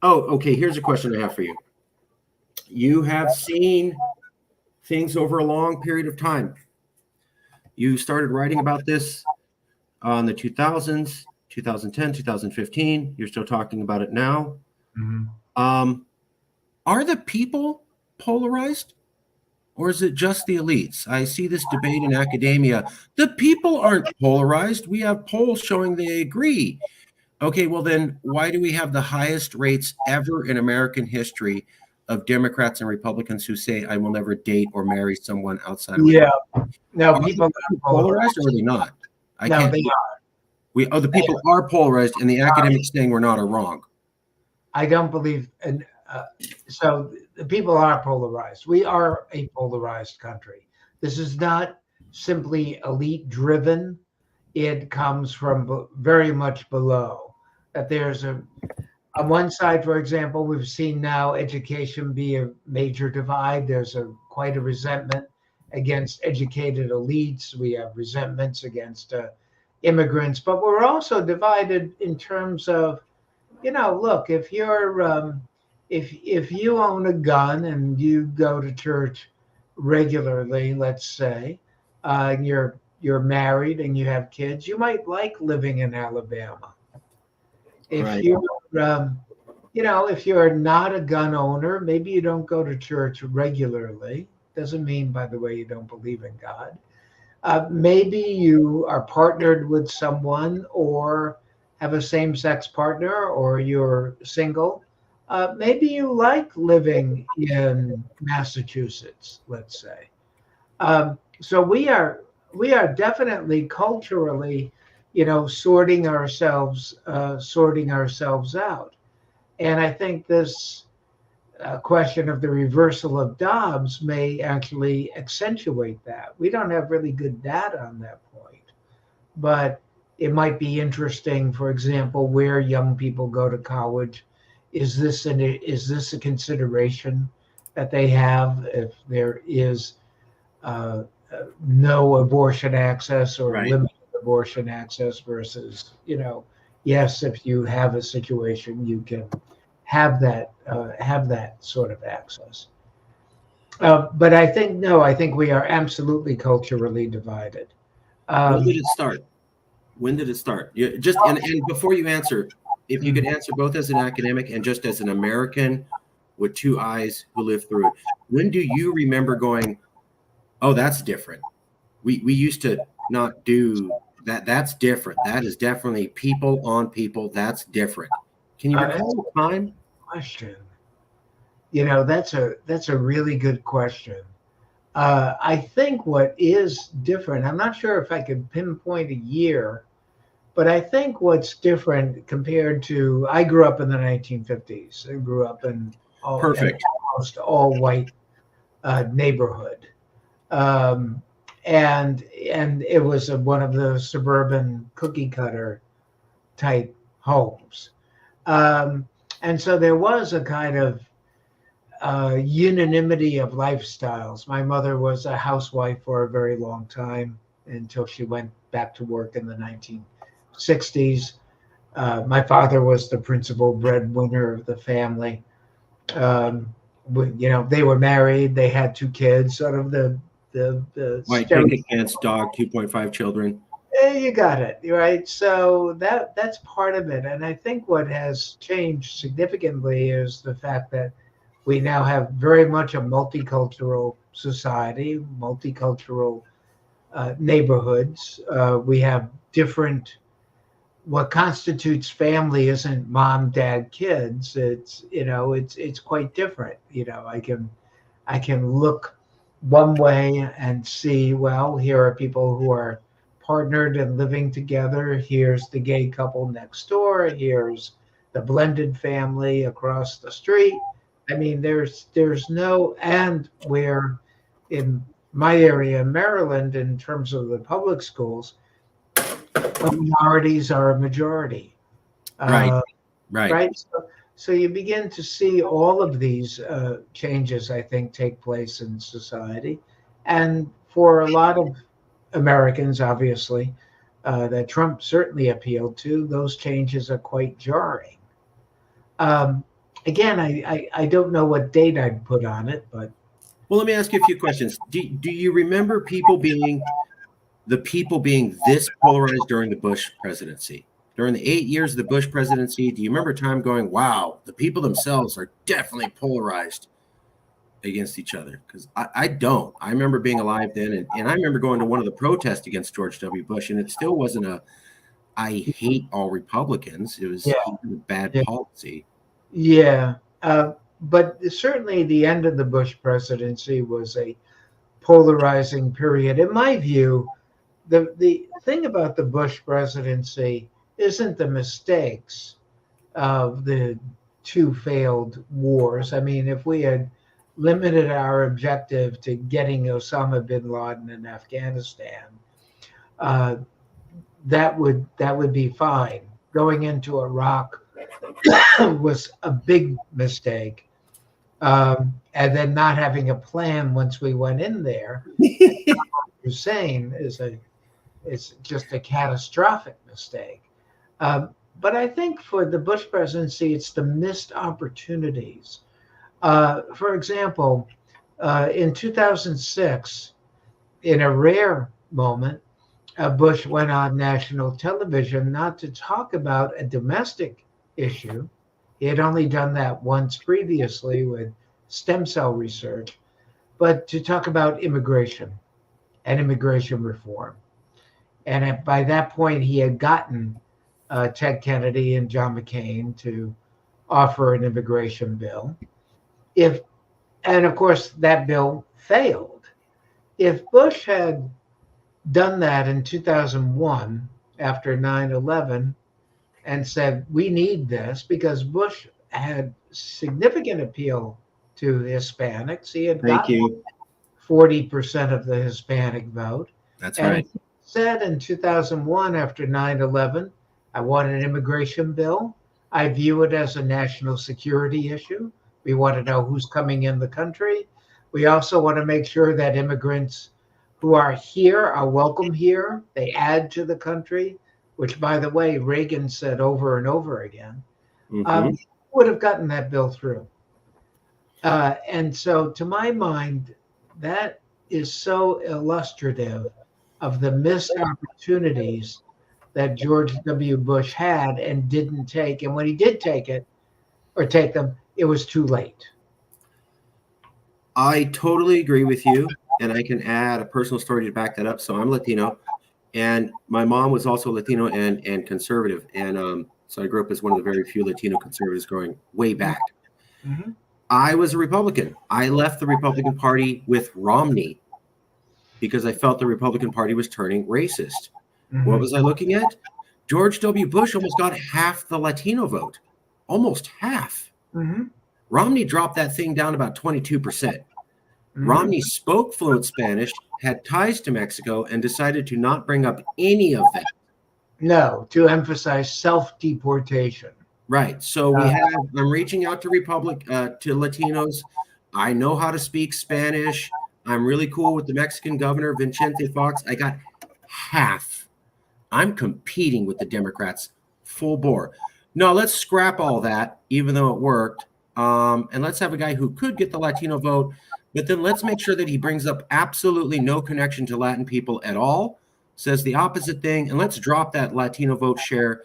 Okay, here's a question I have for you. You have seen things over a long period of time. You started writing about this in the 2000s, 2010, 2015. You're still talking about it now. Are the people polarized? Or is it just the elites? I see this debate in academia. The people aren't polarized. We have polls showing they agree. Okay, well then why do we have the highest rates ever in American history of Democrats and Republicans who say, I will never date or marry someone outside of No, people are polarized, or are they not? They are. The people are polarized, and the academics saying we're not are wrong. I don't believe, and so the people are polarized. We are a polarized country. This is not simply elite driven. It comes from very much below. That there's on one side, for example, we've seen now education be a major divide. There's quite a resentment against educated elites. We have resentments against immigrants, but we're also divided in terms of, look, if you're if you own a gun and you go to church regularly, let's say, and you're married and you have kids, you might like living in Alabama. If you're, if you're not a gun owner, maybe you don't go to church regularly. Doesn't mean, by the way, you don't believe in God. Maybe you are partnered with someone or have a same-sex partner, or you're single. Maybe you like living in Massachusetts, let's say. So we are definitely culturally, sorting ourselves out. And I think this question of the reversal of Dobbs may actually accentuate that. We don't have really good data on that point, but it might be interesting, for example, where young people go to college. Is this a consideration that they have if there is no abortion access or limited abortion access versus, yes, if you have a situation, you can have that sort of access. But I think we are absolutely culturally divided. When did it start? And before you answer, if you could answer both as an academic and just as an American with two eyes who lived through it, when do you remember going, oh, that's different? We used to not do That's different. That is definitely people on people. That's different. Can you recall a time? Question. You know, that's a really good question. I think what is different, I'm not sure if I could pinpoint a year, but I think what's different compared to, I grew up in the 1950s. I grew up in Perfect. almost all white neighborhood. Um, and it was one of the suburban cookie cutter type homes. Um, and so there was a kind of unanimity of lifestyles. My mother was a housewife for a very long time until she went back to work in the 1960s. My father was the principal breadwinner of the family. You know, they were married. They had 2 kids. Sort of the White picket fence, dog, 2.5 children. You got it right. So that's part of it. And I think what has changed significantly is the fact that we now have very much a multicultural society, multicultural neighborhoods. We have different. What constitutes family isn't mom, dad, kids. It's, you know, it's quite different. You know, I can look one way and see, well, here are people who are partnered and living together. Here's the gay couple next door. Here's the blended family across the street. I mean, there's no, and where in my area, Maryland, in terms of the public schools, minorities are a majority. Right. Right. So you begin to see all of these changes, I think, take place in society. And for a lot of Americans, obviously, that Trump certainly appealed to, those changes are quite jarring. Again, I don't know what date I'd put on it, but. Well, let me ask you a few questions. Do you remember the people being this polarized during the Bush presidency? During the 8 years of the Bush presidency, do you remember a time going, wow, the people themselves are definitely polarized against each other? Because I don't. I remember being alive then, and I remember going to one of the protests against George W. Bush, and it still wasn't I hate all Republicans. It was a bad policy. Yeah. But certainly the end of the Bush presidency was a polarizing period. In my view, the thing about the Bush presidency isn't the mistakes of the 2 failed wars. I mean, if we had limited our objective to getting Osama bin Laden in Afghanistan, that would be fine. Going into Iraq was a big mistake. And then not having a plan once we went in there, Hussein is just a catastrophic mistake. But I think for the Bush presidency, it's the missed opportunities. For example, in 2006, in a rare moment, Bush went on national television not to talk about a domestic issue. He had only done that once previously with stem cell research, but to talk about immigration and immigration reform. And by that point, he had gotten Ted Kennedy and John McCain to offer an immigration bill. And of course, that bill failed. If Bush had done that in 2001 after 9/11 and said, we need this, because Bush had significant appeal to Hispanics. He had gotten 40% of the Hispanic vote. That's right. And said in 2001 after 9/11, I want an immigration bill. I view it as a national security issue. We want to know who's coming in the country. We also want to make sure that immigrants who are here are welcome here. They add to the country, which, by the way, Reagan said over and over again. Would have gotten that bill through. And so, to my mind, that is so illustrative of the missed opportunities that George W. Bush had and didn't take. And when he did take them, it was too late. I totally agree with you. And I can add a personal story to back that up. So I'm Latino. And my mom was also Latino and conservative. And so I grew up as one of the very few Latino conservatives growing way back. Mm-hmm. I was a Republican. I left the Republican Party with Romney because I felt the Republican Party was turning racist. Mm-hmm. What was I looking at? George W. Bush almost got half the Latino vote, almost half. Mm-hmm. Romney dropped that thing down about 22%. Mm-hmm. Romney spoke fluent Spanish, had ties to Mexico, and decided to not bring up any of that. No, to emphasize self-deportation. Right. So I'm reaching out to to Latinos. I know how to speak Spanish. I'm really cool with the Mexican governor, Vicente Fox. I got half. I'm competing with the Democrats full bore. No, let's scrap all that, even though it worked. And let's have a guy who could get the Latino vote, but then let's make sure that he brings up absolutely no connection to Latin people at all, says the opposite thing, and let's drop that Latino vote share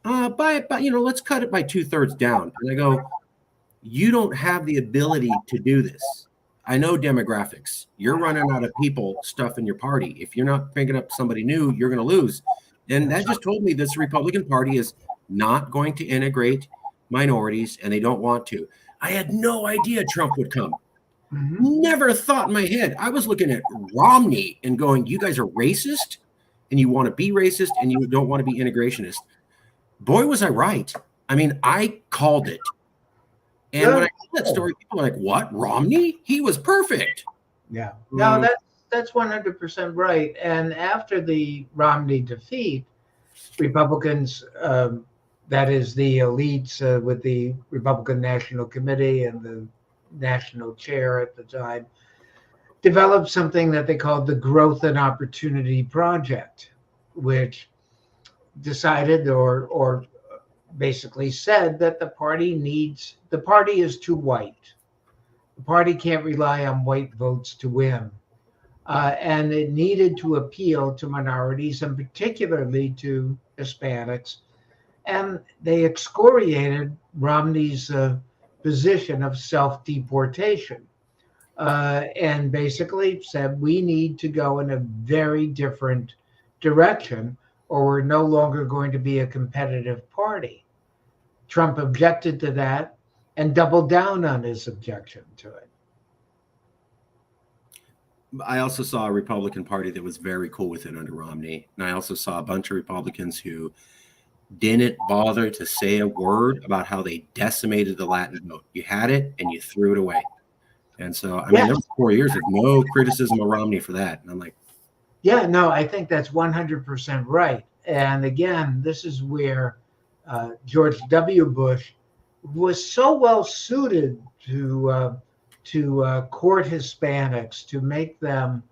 let's cut it by 2/3 down. And I go, you don't have the ability to do this. I know demographics. You're running out of people stuff in your party. If you're not picking up somebody new, you're going to lose. And that just told me this Republican Party is not going to integrate minorities, and they don't want to. I had no idea Trump would come. Mm-hmm. Never thought in my head. I was looking at Romney and going, you guys are racist, and you want to be racist, and you don't want to be integrationist. Boy, was I right. I mean, I called it. And when I told that story, people were like, what? Romney? He was perfect. Yeah. No, that's 100% right. And after the Romney defeat, Republicans, that is the elites with the Republican National Committee and the national chair at the time, developed something that they called the Growth and Opportunity Project, which decided or basically said that the party is too white. The party can't rely on white votes to win. And it needed to appeal to minorities and particularly to Hispanics. And they excoriated Romney's position of self-deportation and basically said, we need to go in a very different direction, or we're no longer going to be a competitive party. Trump objected to that and doubled down on his objection to it. I also saw a Republican Party that was very cool with it under Romney. And I also saw a bunch of Republicans who didn't bother to say a word about how they decimated the Latin vote. You had it and you threw it away. And so, I mean, there was 4 years of no criticism of Romney for that. And I'm like, yeah, no, I think that's 100% right. And again, this is where George W. Bush was so well suited to court Hispanics, to make them,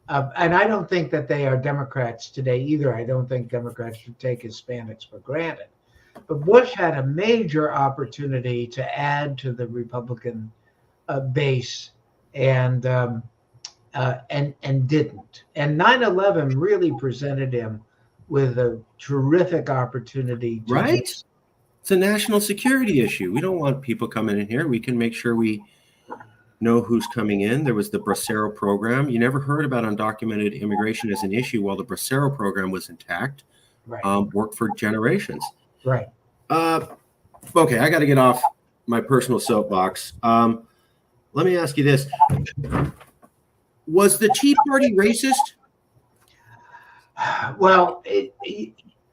and I don't think that they are Democrats today either. I don't think Democrats should take Hispanics for granted. But Bush had a major opportunity to add to the Republican base and didn't. And 9/11 really presented him with a terrific opportunity. Right? It's a national security issue. We don't want people coming in here. We can make sure we know who's coming in. There was the Bracero program. You never heard about undocumented immigration as an issue while the Bracero program was intact. Right. Worked for generations. Right. Okay, I got to get off my personal soapbox. Let me ask you this. Was the Tea Party racist? Well,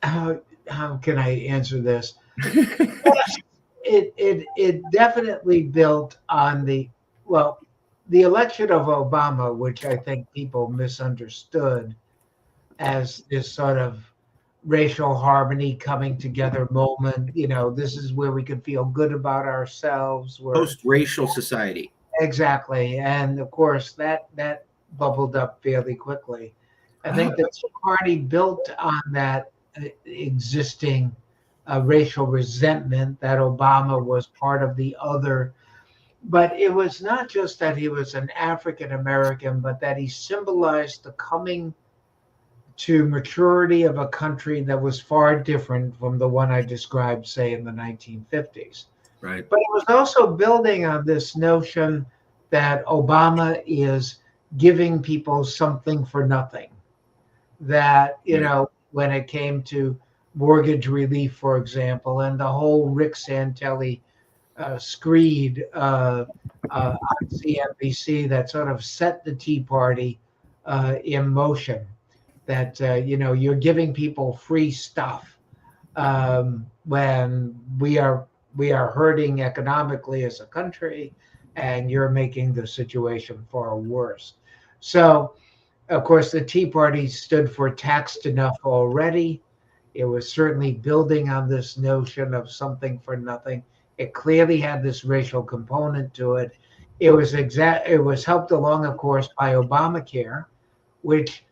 how can I answer this? It definitely built on the election of Obama, which I think people misunderstood as this sort of racial harmony coming together moment. You know, this is where we can feel good about ourselves. Post-racial society. Exactly. And of course, that bubbled up fairly quickly. I think the Tea Party built on that existing racial resentment that Obama was part of the other. But it was not just that he was an African American, but that he symbolized the coming to maturity of a country that was far different from the one I described, say, in the 1950s. Right. But it was also building on this notion that Obama is giving people something for nothing, that, you Right. know, when it came to mortgage relief, for example, and the whole Rick Santelli screed on CNBC that sort of set the Tea Party in motion. That you know, you're giving people free stuff when we are hurting economically as a country, and you're making the situation far worse. So, of course, the Tea Party stood for taxed enough already. It was certainly building on this notion of something for nothing. It clearly had this racial component to it. It was helped along, of course, by Obamacare, which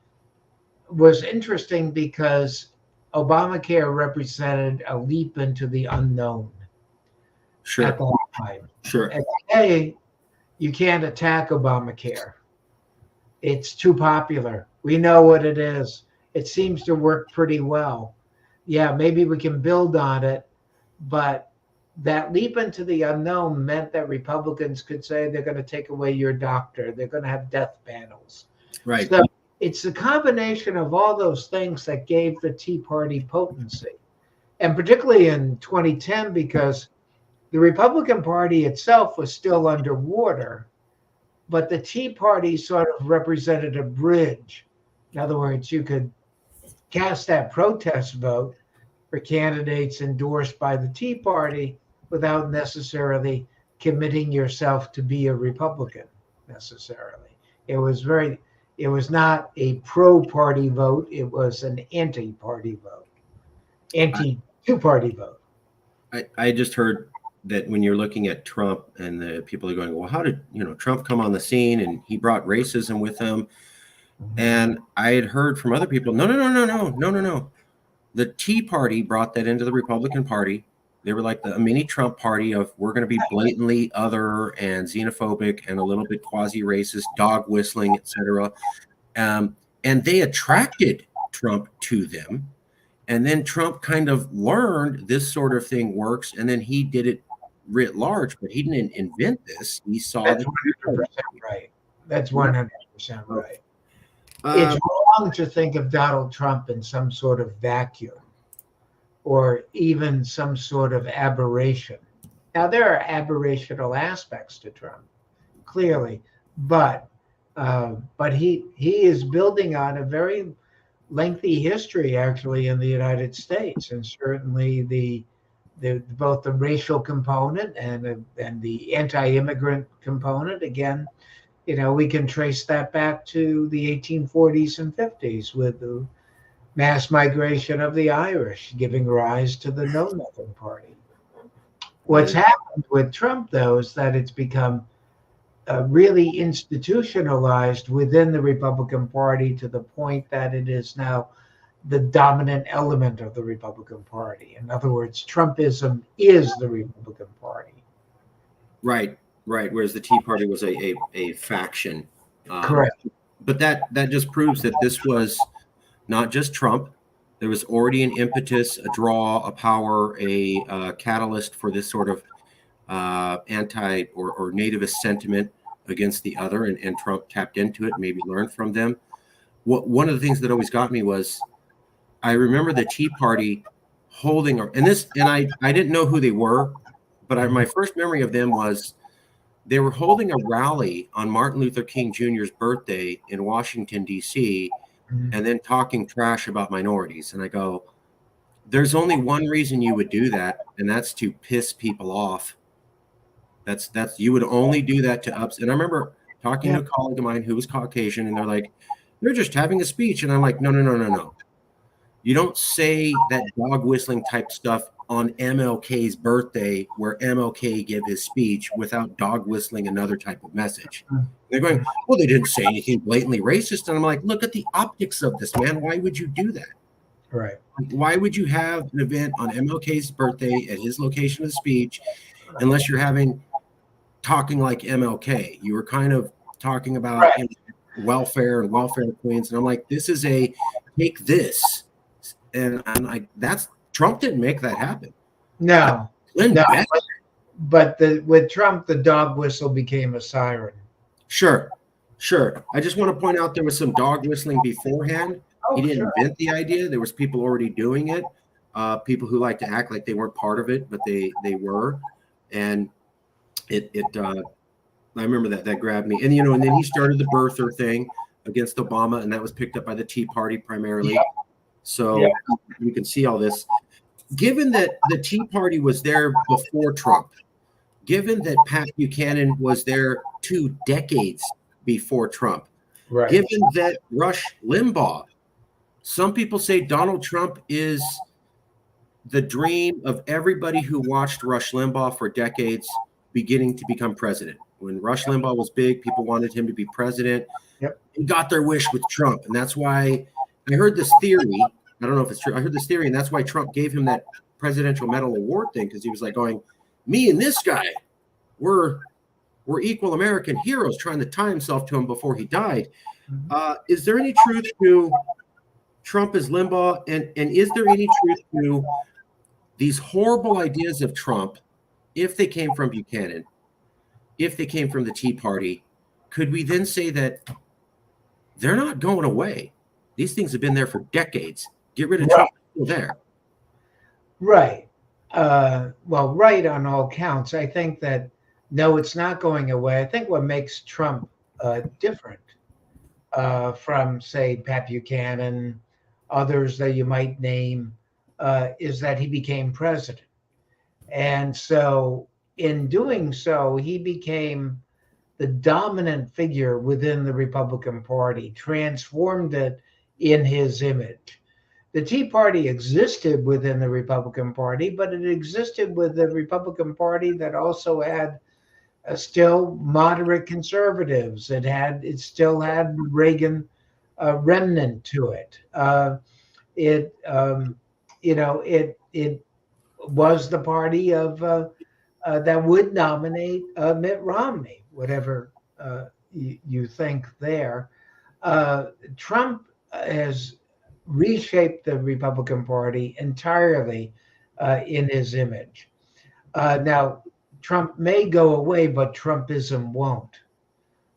was interesting because Obamacare represented a leap into the unknown Sure. at that time. Sure. And today, you can't attack Obamacare. It's too popular. We know what it is. It seems to work pretty well. Yeah, maybe we can build on it, but that leap into the unknown meant that Republicans could say they're going to take away your doctor. They're going to have death panels. Right. So it's the combination of all those things that gave the Tea Party potency. And particularly in 2010, because the Republican Party itself was still underwater, but the Tea Party sort of represented a bridge. In other words, you could cast that protest vote for candidates endorsed by the Tea Party without necessarily committing yourself to be a Republican necessarily. It was not a pro-party vote. It was an anti-party vote, anti-two-party vote. I just heard that when you're looking at Trump and the people are going, well, how did, you know, Trump come on the scene and he brought racism with him? And I had heard from other people, no. The Tea Party brought that into the Republican Party. They were like a mini Trump party of we're going to be blatantly other and xenophobic and a little bit quasi-racist, dog whistling, etc. And they attracted Trump to them. And then Trump kind of learned this sort of thing works, and then he did it writ large, but he didn't invent this. He saw That's that. 100% right. That's 100% right. It's wrong to think of Donald Trump in some sort of vacuum or even some sort of aberration. Now, there are aberrational aspects to Trump, clearly, but he is building on a very lengthy history, actually, in the United States, and certainly the both the racial component and the anti-immigrant component. Again, you know, we can trace that back to the 1840s and 50s with the mass migration of the Irish, giving rise to the Know Nothing Party. What's happened with Trump, though, is that it's become really institutionalized within the Republican Party to the point that it is now the dominant element of the Republican Party. In other words, Trumpism is the Republican Party. Right. Whereas the Tea Party was a faction. Correct. But that just proves that this was not just Trump. There was already an impetus, a draw, a power, a catalyst for this sort of anti or nativist sentiment against the other, and Trump tapped into it, maybe learned from them. One of the things that always got me was I remember the Tea Party holding, and I didn't know who they were, but my first memory of them was they were holding a rally on Martin Luther King Jr.'s birthday in Washington, D.C., and then talking trash about minorities. And I go, there's only one reason you would do that, and that's to piss people off. That's you would only do that to ups. And I remember talking to a colleague of mine who was Caucasian, and they're like, they're just having a speech. And I'm like, no. You don't say that dog whistling type stuff on MLK's birthday where MLK gave his speech without dog whistling another type of message. They're going, well, they didn't say anything blatantly racist. And I'm like, look at the optics of this, man. Why would you do that? Right. Why would you have an event on MLK's birthday at his location of speech unless you're talking like MLK? You were kind of talking about welfare and welfare queens. And I'm like, this is take this. And I'm like, Trump didn't make that happen. No. But with Trump, the dog whistle became a siren. Sure. I just want to point out there was some dog whistling beforehand. He didn't sure. invent the idea. There was people already doing it. People who like to act like they weren't part of it, but they were. And I remember that grabbed me. And and then he started the birther thing against Obama, and that was picked up by the Tea Party primarily. Yeah. So you can see all this. Given that the Tea Party was there before Trump, given that Pat Buchanan was there 2 decades before Trump, Right. given that Rush Limbaugh, some people say Donald Trump is the dream of everybody who watched Rush Limbaugh for decades beginning to become president. When Rush Limbaugh was big, people wanted him to be president. Yep. He got their wish with Trump. And that's why I heard this theory. I don't know if it's true. I heard this theory, and that's why Trump gave him that Presidential Medal Award thing, because he was like going, me and this guy, we're equal American heroes, trying to tie himself to him before he died. Is there any truth to Trump as Limbaugh? And is there any truth to these horrible ideas of Trump, if they came from Buchanan, if they came from the Tea Party? Could we then say that they're not going away? These things have been there for decades. Get rid of Trump, still there. Right. Well, right on all counts. I think that, no, it's not going away. I think what makes Trump different from, say, Pat Buchanan, others that you might name, is that he became president. And so in doing so, he became the dominant figure within the Republican Party, transformed it in his image. The Tea Party existed within the Republican Party, but it existed with the Republican Party that also had still moderate conservatives. It still had Reagan remnant to it. It was the party of that would nominate Mitt Romney, whatever you think there. Trump has reshaped the Republican Party entirely in his image. Now, Trump may go away, but Trumpism won't.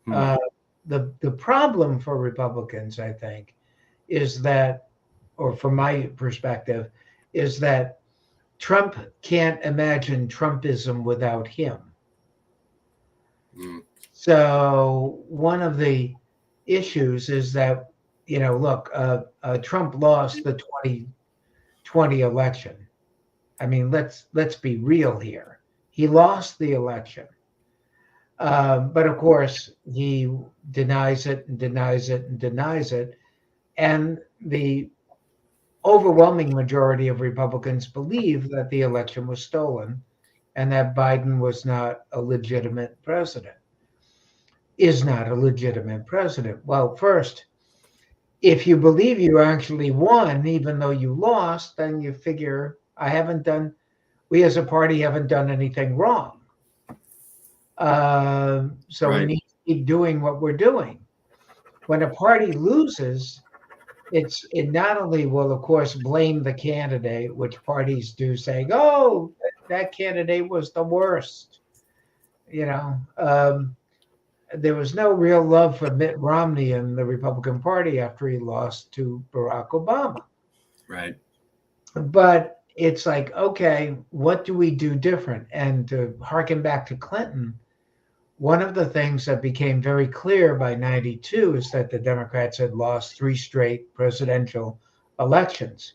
The problem for Republicans, I think, is that, or from my perspective, is that Trump can't imagine Trumpism without him. So one of the issues is that, look, Trump lost the 2020 election. I mean, let's be real here. He lost the election. But of course, he denies it and denies it and denies it. And the overwhelming majority of Republicans believe that the election was stolen and that Biden was not a legitimate president, is not a legitimate president. Well, first, if you believe you actually won, even though you lost, then you figure we as a party haven't done anything wrong. So Right. we need to keep doing what we're doing. When a party loses, it not only will, of course, blame the candidate, which parties do, saying, "Oh, that candidate was the worst." There was no real love for Mitt Romney in the Republican Party after he lost to Barack Obama. Right. But it's like, okay, what do we do different? And to harken back to Clinton, one of the things that became very clear by 92 is that the Democrats had lost 3 straight presidential elections.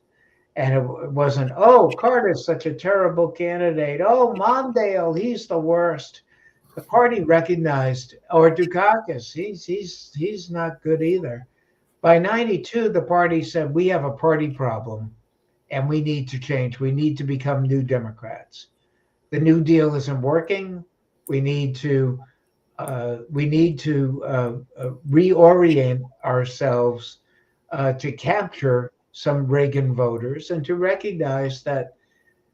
And it wasn't, oh, Carter's such a terrible candidate. Oh, Mondale, he's the worst. The party recognized, or Dukakis, he's not good either. By 92, the party said, we have a party problem and we need to change. We need to become New Democrats. The New Deal isn't working. We need to reorient ourselves to capture some Reagan voters and to recognize that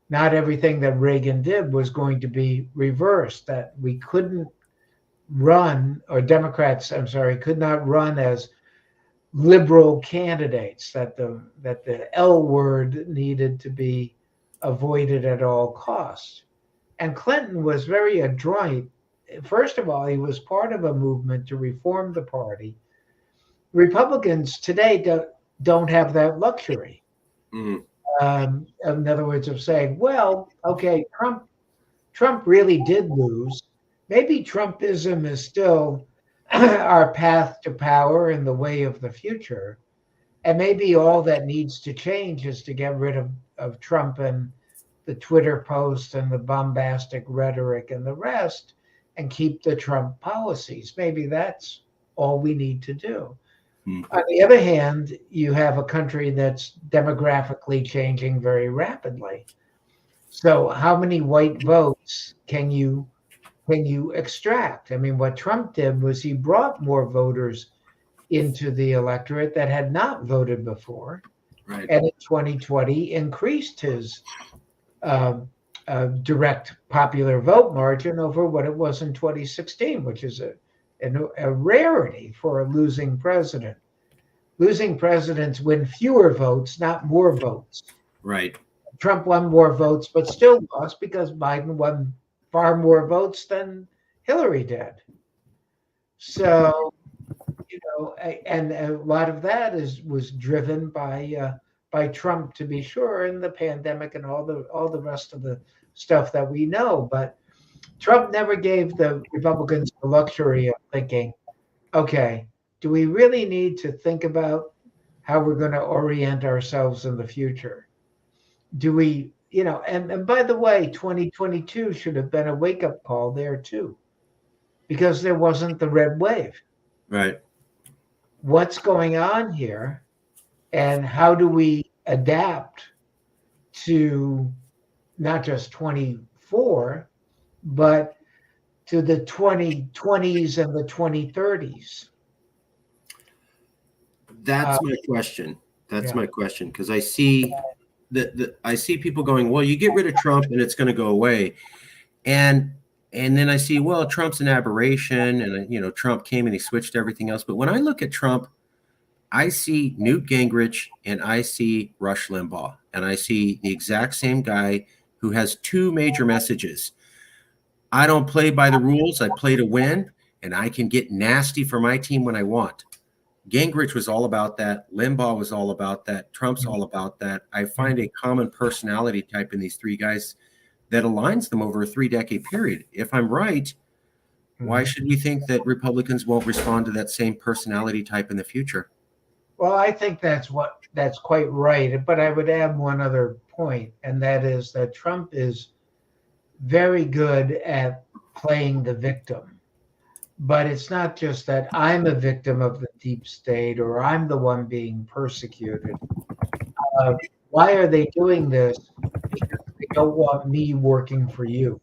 not everything that Reagan did was going to be reversed, that we couldn't run, or Democrats, could not run as liberal candidates, that the L word needed to be avoided at all costs. And Clinton was very adroit. First of all, he was part of a movement to reform the party. Republicans today don't have that luxury. Mm, In other words, of saying, well, okay, Trump really did lose. Maybe Trumpism is still our path to power and the way of the future. And maybe all that needs to change is to get rid of Trump and the Twitter posts and the bombastic rhetoric and the rest and keep the Trump policies. Maybe that's all we need to do. Hmm. On the other hand, you have a country that's demographically changing very rapidly. So how many white votes can you extract? I mean, what Trump did was he brought more voters into the electorate that had not voted before, right. and in 2020 increased his direct popular vote margin over what it was in 2016, which is a rarity for a losing president. Losing presidents win fewer votes, not more votes. Right. Trump won more votes, but still lost because Biden won far more votes than Hillary did. So, and a lot of that was driven by Trump, to be sure, and the pandemic and all the rest of the stuff that we know. But Trump never gave the Republicans the luxury of thinking, okay, do we really need to think about how we're going to orient ourselves in the future? Do we, and by the way, 2022 should have been a wake-up call there too, because there wasn't the red wave. Right. What's going on here, and how do we adapt to not just 24, but to the 2020s and the 2030s? That's my question. That's yeah. my question, because I see I see people going, well, you get rid of Trump and it's going to go away, and then I see, well, Trump's an aberration, and Trump came and he switched everything else. But when I look at Trump, I see Newt Gingrich and I see Rush Limbaugh, and I see the exact same guy who has two major messages. I don't play by the rules. I play to win, and I can get nasty for my team when I want. Gingrich was all about that. Limbaugh was all about that. Trump's all about that. I find a common personality type in these three guys that aligns them over a 3-decade period. If I'm right, why should we think that Republicans won't respond to that same personality type in the future? Well, I think that's quite right. But I would add one other point, and that is that Trump is very good at playing the victim. But it's not just that I'm a victim of the deep state or I'm the one being persecuted. Why are they doing this? Because they don't want me working for you.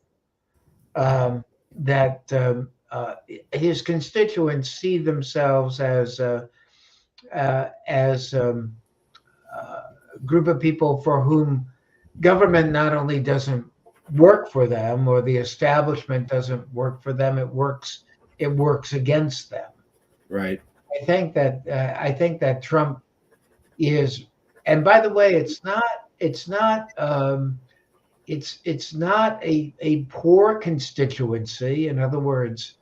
His constituents see themselves as a group of people for whom government not only doesn't work for them, or the establishment doesn't work for them, it works against them. Right. I think that Trump is, and by the way, it's not a poor constituency. In other words,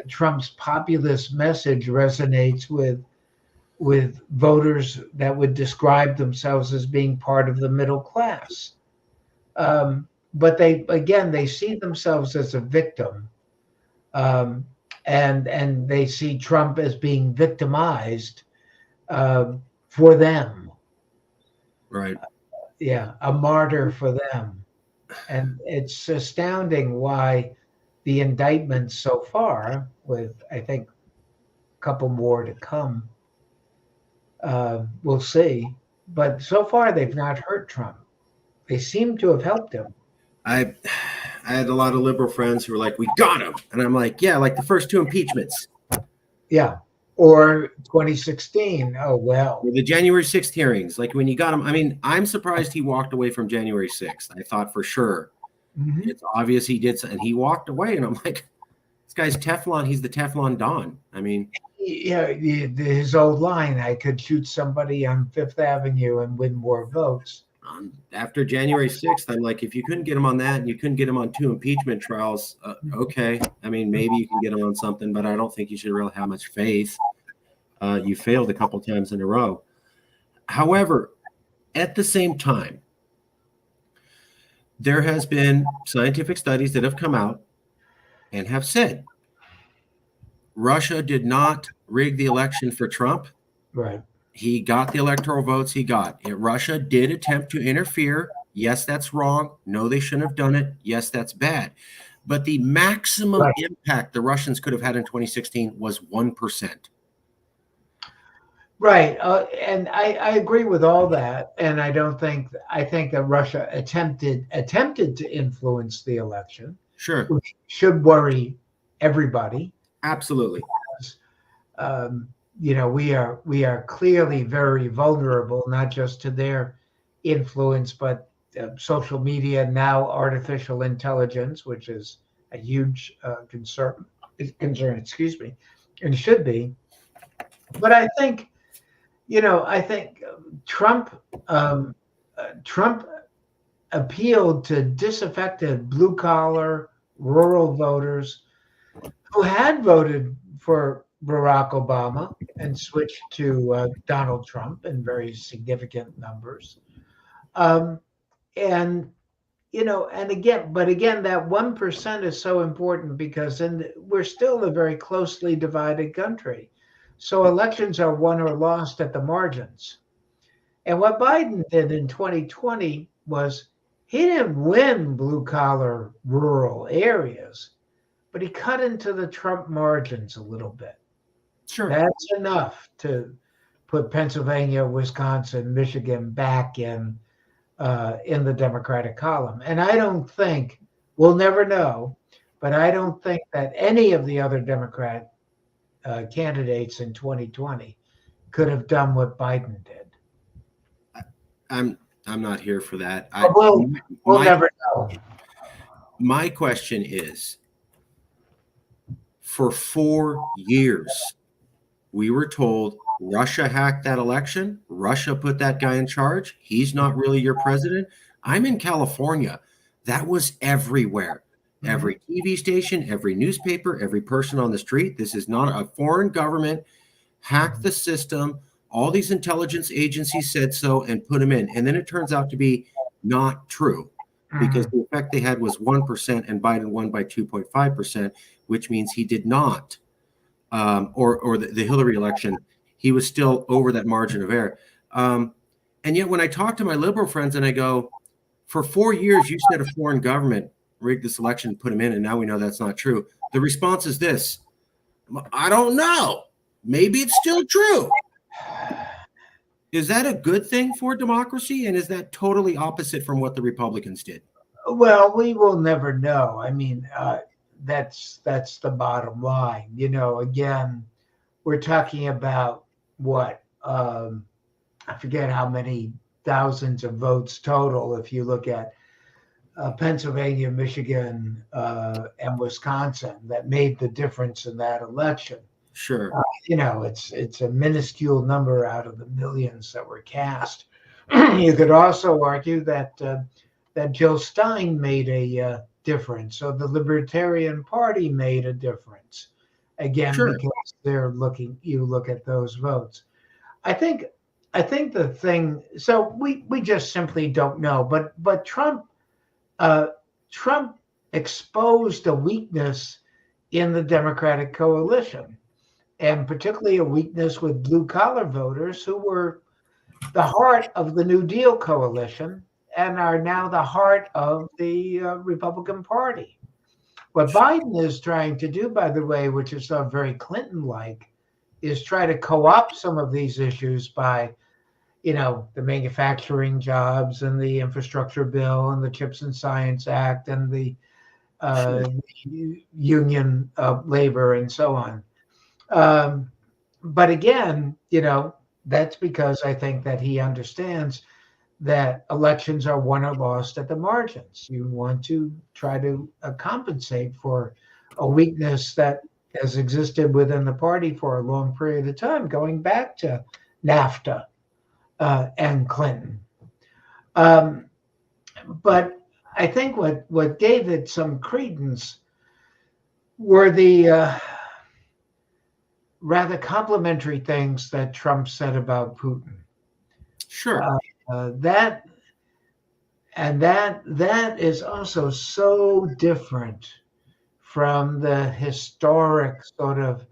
Trump's populist message resonates with voters that would describe themselves as being part of the middle class. But they see themselves as a victim. And they see Trump as being victimized for them. Right. A martyr for them. And it's astounding why the indictments so far, with I think a couple more to come, we'll see. But so far they've not hurt Trump. They seem to have helped him. I had a lot of liberal friends who were like, we got him. And I'm like, yeah, like the first two impeachments. Yeah. Or 2016. Oh, well. Or the January 6th hearings. Like when you got him, I mean, I'm surprised he walked away from January 6th. I thought for sure. Mm-hmm. It's obvious he did. And he walked away. And I'm like, this guy's Teflon. He's the Teflon Don. I mean. Yeah, his old line, I could shoot somebody on Fifth Avenue and win more votes. After January 6th, I'm like, if you couldn't get him on that and you couldn't get him on 2 impeachment trials, okay. I mean, maybe you can get him on something, but I don't think you should really have much faith. You failed a couple times in a row. However, at the same time, there has been scientific studies that have come out and have said Russia did not rig the election for Trump. Right. He got the electoral votes he got. Russia did attempt to interfere. Yes, that's wrong. No, they shouldn't have done it. Yes, that's bad. But the maximum Right. impact the Russians could have had in 2016 was 1%. Right. And I agree with all that. And I think that Russia attempted to influence the election, Sure. which should worry everybody. Absolutely. You know, we are clearly very vulnerable, not just to their influence, but social media, now artificial intelligence, which is a huge concern, excuse me, and should be. But I think, you know, Trump appealed to disaffected blue collar rural voters who had voted for Barack Obama and switched to Donald Trump in very significant numbers. And, you know, and again, that 1% is so important because we're still a very closely divided country. So elections are won or lost at the margins. And what Biden did in 2020 was he didn't win blue collar rural areas, but he cut into the Trump margins a little bit. Sure. That's enough to put Pennsylvania, Wisconsin, Michigan back in the Democratic column. And I don't think, we'll never know, but I don't think that any of the other Democrat candidates in 2020 could have done what Biden did. I'm not here for that. We'll never know. My question is, for 4 years, we were told Russia hacked that election. Russia put that guy in charge. He's not really your president. I'm in California. That was everywhere. Every TV station, every newspaper, every person on the street. This is not a foreign government hacked the system. All these intelligence agencies said so and put him in. And then it turns out to be not true because the effect they had was 1% and Biden won by 2.5%, which means he did not. Or the Hillary election, he was still over that margin of error. And yet when I talk to my liberal friends and I go, for 4 years, you said a foreign government rigged this election and put him in, and now we know that's not true. The response is this: I don't know. Maybe it's still true. Is that a good thing for democracy? And is that totally opposite from what the Republicans did? Well, we will never know. I mean, that's the bottom line. You know, again, we're talking about what? I forget how many thousands of votes total if you look at Pennsylvania, Michigan, and Wisconsin that made the difference in that election. Sure. You know, it's a minuscule number out of the millions that were cast. You could also argue that Jill Stein made a difference, so the Libertarian Party made a difference. Again, Sure. because you look at those votes. I think the thing. So we just simply don't know. But Trump exposed a weakness in the Democratic coalition, and particularly a weakness with blue collar voters who were the heart of the New Deal coalition and are now the heart of the Republican Party. What Biden is trying to do, by the way, which is very Clinton-like, is try to co-opt some of these issues by, you know, the manufacturing jobs and the infrastructure bill and the Chips and Science Act and the union labor and so on. But again, you know, that's because I think that he understands that elections are won or lost at the margins. You want to try to compensate for a weakness that has existed within the party for a long period of time, going back to NAFTA and Clinton. But I think what gave it some credence were the rather complimentary things that Trump said about Putin. Sure. That is also so different from the historic sort of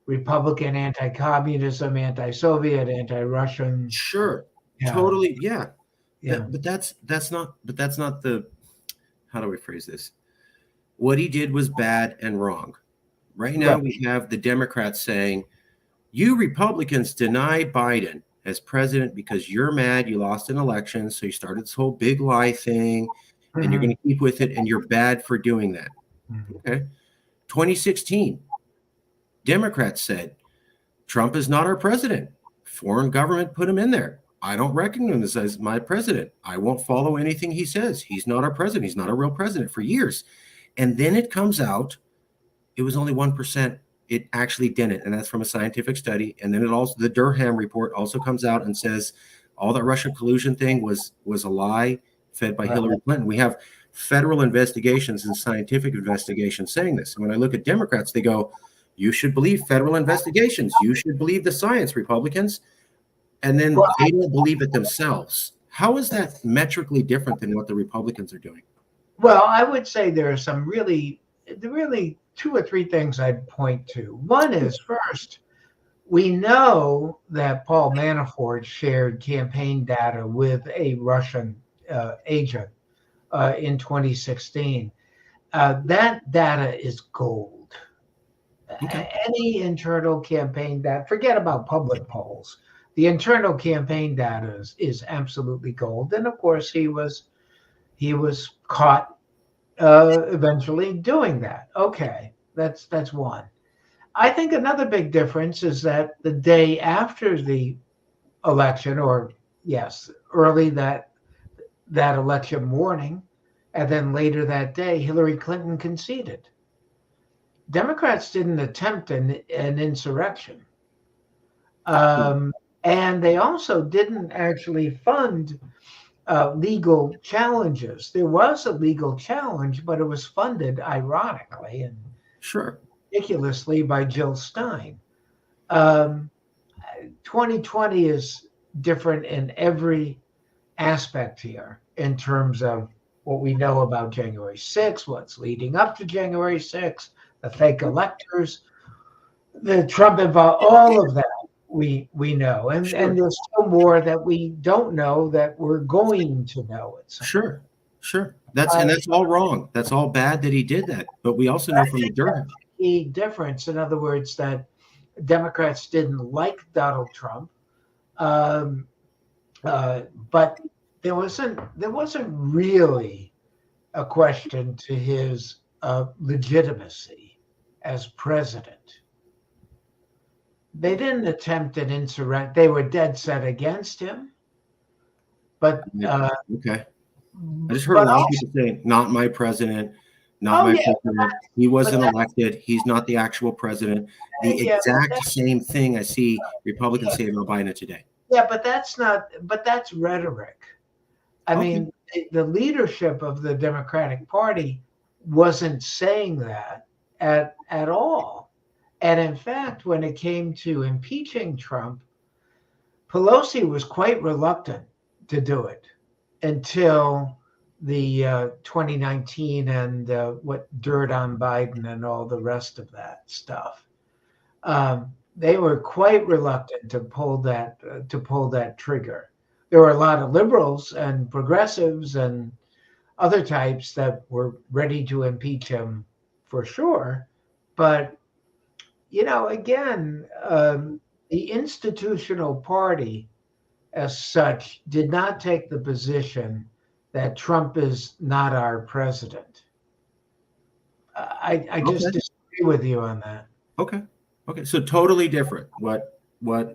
Republican anti-communism, anti-Soviet, anti-Russian. Sure. Yeah. Totally. Yeah. Yeah. But that's not the, how do we phrase this? What he did was bad and wrong. Right now, Right. we have the Democrats saying, you Republicans deny Biden as president because you're mad you lost an election. So you started this whole big lie thing, and you're going to keep with it, and you're bad for doing that. Okay. 2016, Democrats said, Trump is not our president. Foreign government put him in there. I don't recognize him as my president. I won't follow anything he says. He's not our president. He's not a real president for years. And then it comes out, it was only 1%. It actually didn't. And that's from a scientific study. And then it also, the Durham report also comes out and says all that Russian collusion thing was a lie fed by Hillary Clinton. We have federal investigations and scientific investigations saying this. And when I look at Democrats, they go, you should believe federal investigations. You should believe the science, Republicans. And then they don't believe it themselves. How is that metrically different than what the Republicans are doing? Well, I would say there are some really two or three things I'd point to. One is, first, we know that Paul Manafort shared campaign data with a Russian agent in 2016. That data is gold. Okay. Any internal campaign data, forget about public polls. The internal campaign data is absolutely gold. And of course, he was caught eventually doing that. Okay, that's one. I think another big difference is that the day after the election, or yes, early that election morning, and then later that day, Hillary Clinton conceded. Democrats didn't attempt an insurrection. And they also didn't actually fund legal challenges. There was a legal challenge, but it was funded, ironically and ridiculously, by Jill Stein. 2020 is different in every aspect here in terms of what we know about January 6th, what's leading up to January 6th, the fake electors, the Trump involved, all of that. We know, and there's still more that we don't know that we're going to know. Sure. That's all wrong. That's all bad that he did that. But we also know from the Durham. Key difference, in other words, that Democrats didn't like Donald Trump, but there wasn't really a question to his legitimacy as president. They didn't attempt an insurrection. They were dead set against him. But okay, I just heard a lot of people saying, "Not my president, not my president. He wasn't elected. He's not the actual president." The exact same thing I see Republicans say about Biden today. Yeah, but that's not. But that's rhetoric. I mean, the leadership of the Democratic Party wasn't saying that at all. And in fact, when it came to impeaching Trump, Pelosi was quite reluctant to do it until the 2019 and what dirt on Biden and all the rest of that stuff. They were quite reluctant to pull that trigger. There were a lot of liberals and progressives and other types that were ready to impeach him for sure, but again, the institutional party as such did not take the position that Trump is not our president. I just disagree with you on that. Okay. So totally different. What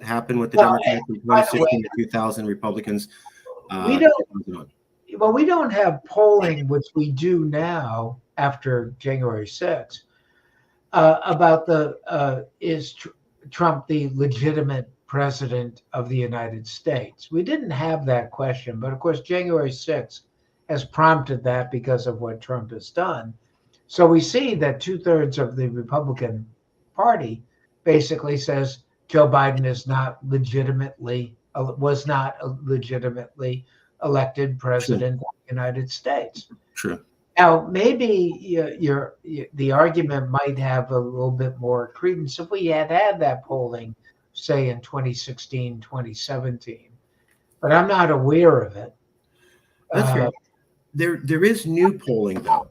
happened with the Democrats in 2016 to 2000 Republicans? We don't have polling, which we do now after January 6th. About is Trump the legitimate president of the United States? We didn't have that question, but of course January 6th has prompted that because of what Trump has done. So we see that 2/3 of the Republican Party basically says Joe Biden is not legitimately was not legitimately elected president of the United States. True. Now, maybe the argument might have a little bit more credence if we had that polling, say in 2016, 2017, but I'm not aware of it. That's fair. There is new polling though.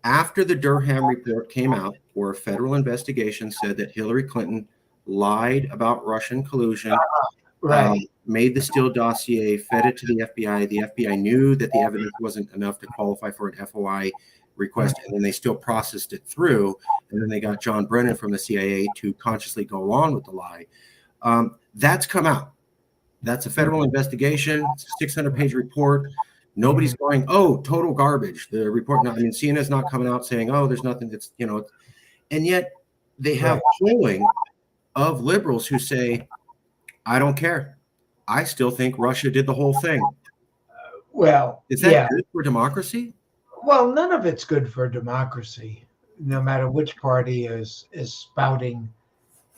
After the Durham report came out, where a federal investigation said that Hillary Clinton lied about Russian collusion, Right. made the Steele dossier, fed it to the FBI. The FBI knew that the evidence wasn't enough to qualify for an FOI request, and then they still processed it through. And then they got John Brennan from the CIA to consciously go along with the lie. That's come out. That's a federal investigation. It's a 600-page report. Nobody's going, oh, total garbage. The report, CNN's not coming out saying, oh, there's nothing that's, and yet they have polling of liberals who say, I don't care. I still think Russia did the whole thing. Well, is that good for democracy? Well, none of it's good for democracy, no matter which party is spouting,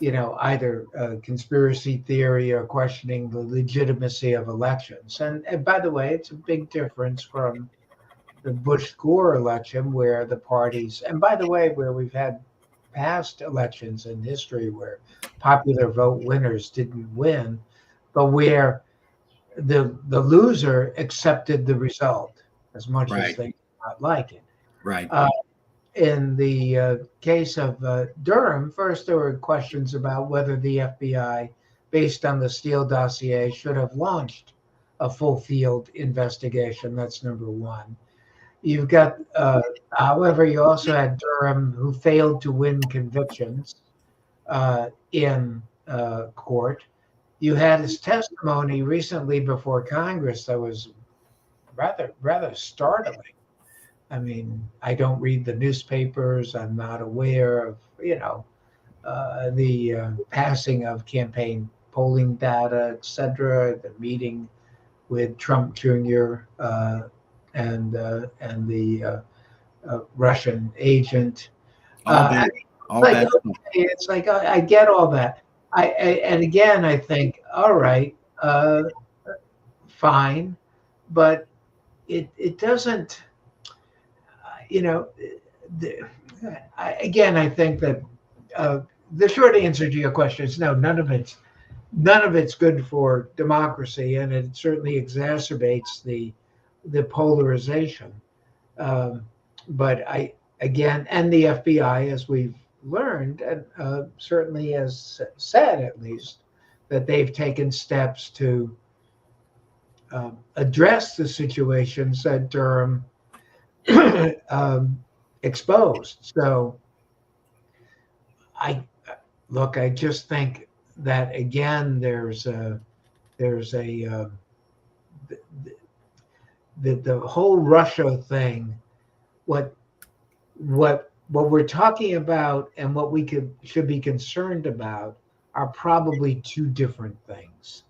either conspiracy theory or questioning the legitimacy of elections. And by the way, it's a big difference from the Bush-Gore election where the parties, and by the way, where we've had past elections in history where popular vote winners didn't win, but where the loser accepted the result as much as they did not like it. Right. In the case of Durham, first there were questions about whether the FBI, based on the Steele dossier, should have launched a full field investigation. That's number one. You've got, however, you also had Durham, who failed to win convictions in court. You had his testimony recently before Congress that was rather startling. I mean, I don't read the newspapers. I'm not aware of, the passing of campaign polling data, et cetera, the meeting with Trump Jr. And the Russian agent. It's like I get all that. And again, I think, all right, fine, but it doesn't. I think that the short answer to your question is no. None of it's good for democracy, and it certainly exacerbates the polarization. But and the FBI, as we've learned, and certainly has said at least, that they've taken steps to address the situations that Durham exposed. So I just think that again, there's the whole Russia thing. What we're talking about and what we should be concerned about are probably two different things.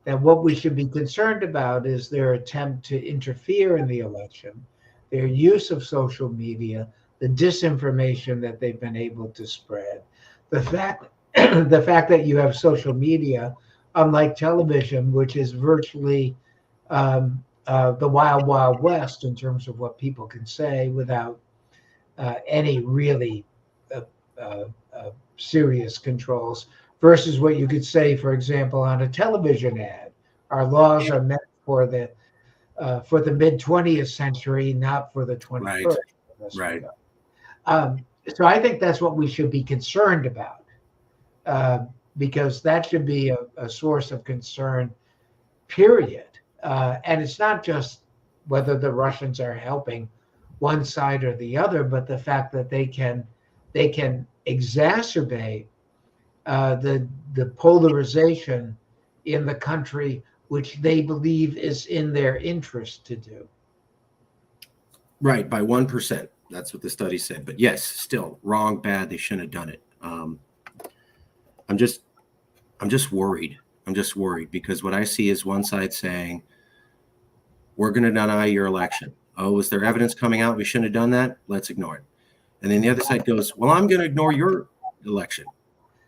That what we should be concerned about is their attempt to interfere in the election, their use of social media, the disinformation that they've been able to spread, the fact that you have social media, unlike television, which is virtually the wild, wild west in terms of what people can say without any really serious controls, versus what you could say, for example, on a television ad. Our laws are meant for the mid 20th century, not for the 21st. Right. So I think that's what we should be concerned about, because that should be a source of concern, period. And it's not just whether the Russians are helping one side or the other, but the fact that they can exacerbate the polarization in the country, which they believe is in their interest to do. Right, by 1%. That's what the study said. But yes, still wrong, bad. They shouldn't have done it. I'm just worried. I'm just worried because what I see is one side saying, we're going to deny your election. Oh, is there evidence coming out? We shouldn't have done that. Let's ignore it. And then the other side goes, well, I'm going to ignore your election.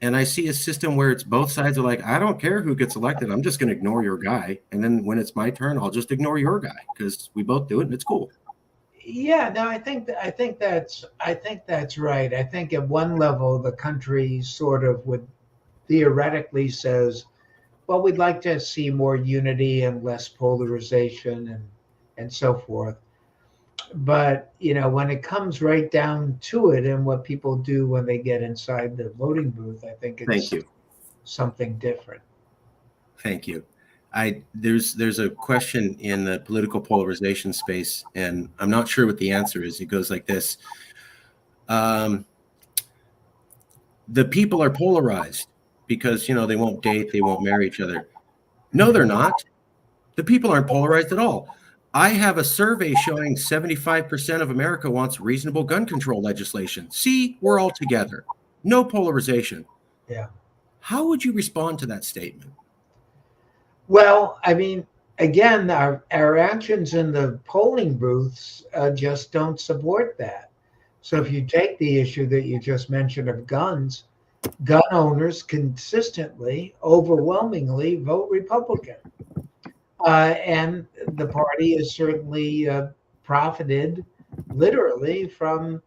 And I see a system where it's both sides are like, I don't care who gets elected. I'm just going to ignore your guy. And then when it's my turn, I'll just ignore your guy because we both do it and it's cool. Yeah, no, I think that's right. I think at one level the country sort of would theoretically says, well, we'd like to see more unity and less polarization and so forth. But when it comes right down to it, and what people do when they get inside the voting booth, I think Thank it's you. something different. Thank you. There's a question in the political polarization space, and I'm not sure what the answer is. It goes like this. The people are polarized because, they won't date, they won't marry each other. No, they're not. The people aren't polarized at all. I have a survey showing 75% of America wants reasonable gun control legislation. See, we're all together. No polarization. Yeah. How would you respond to that statement? Well, I mean, again, our actions in the polling booths just don't support that. So if you take the issue that you just mentioned of guns, gun owners consistently, overwhelmingly vote Republican. And the party has certainly profited literally from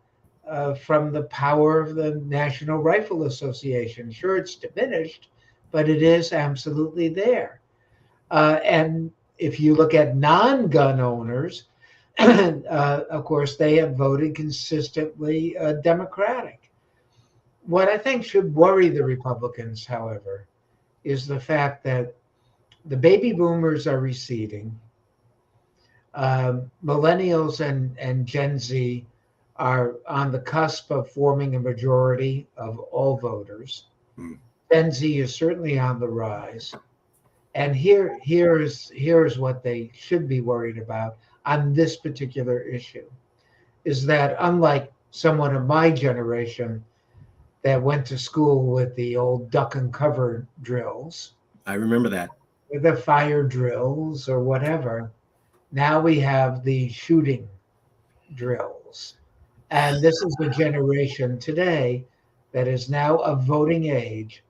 the power of the National Rifle Association. Sure, it's diminished, but it is absolutely there. And if you look at non-gun owners, of course, they have voted consistently Democratic. What I think should worry the Republicans, however, is the fact that the baby boomers are receding. Millennials and Gen Z are on the cusp of forming a majority of all voters. Gen Z is certainly on the rise. And here's what they should be worried about on this particular issue, is that unlike someone of my generation that went to school with the old duck and cover drills, I remember that. the fire drills or whatever, now we have the shooting drills. And this is the generation today that is now of voting age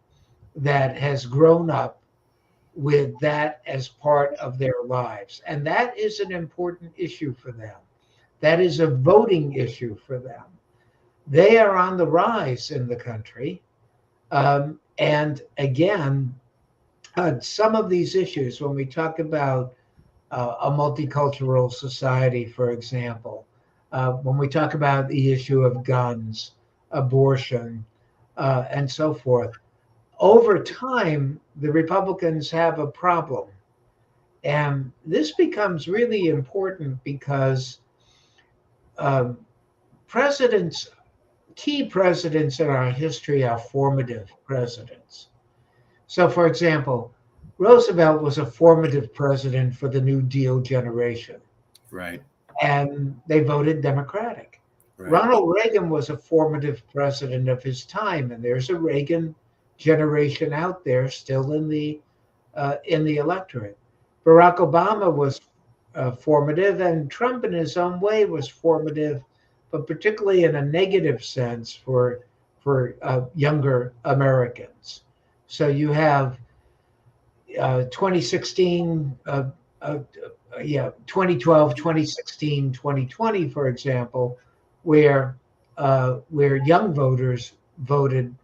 that has grown up with that as part of their lives. And that is an important issue for them. That is a voting issue for them. They are on the rise in the country. And again, some of these issues, when we talk about a multicultural society, for example, when we talk about the issue of guns, abortion, and so forth, over time, the Republicans have a problem. And this becomes really important because key presidents in our history are formative presidents. So, for example, Roosevelt was a formative president for the New Deal generation. Right. And they voted Democratic. Right. Ronald Reagan was a formative president of his time, and there's a Reagan generation out there still in the electorate. Barack Obama was formative, and Trump in his own way was formative, but particularly in a negative sense for younger Americans. So you have 2016, 2012, 2016, 2020, for example, where young voters voted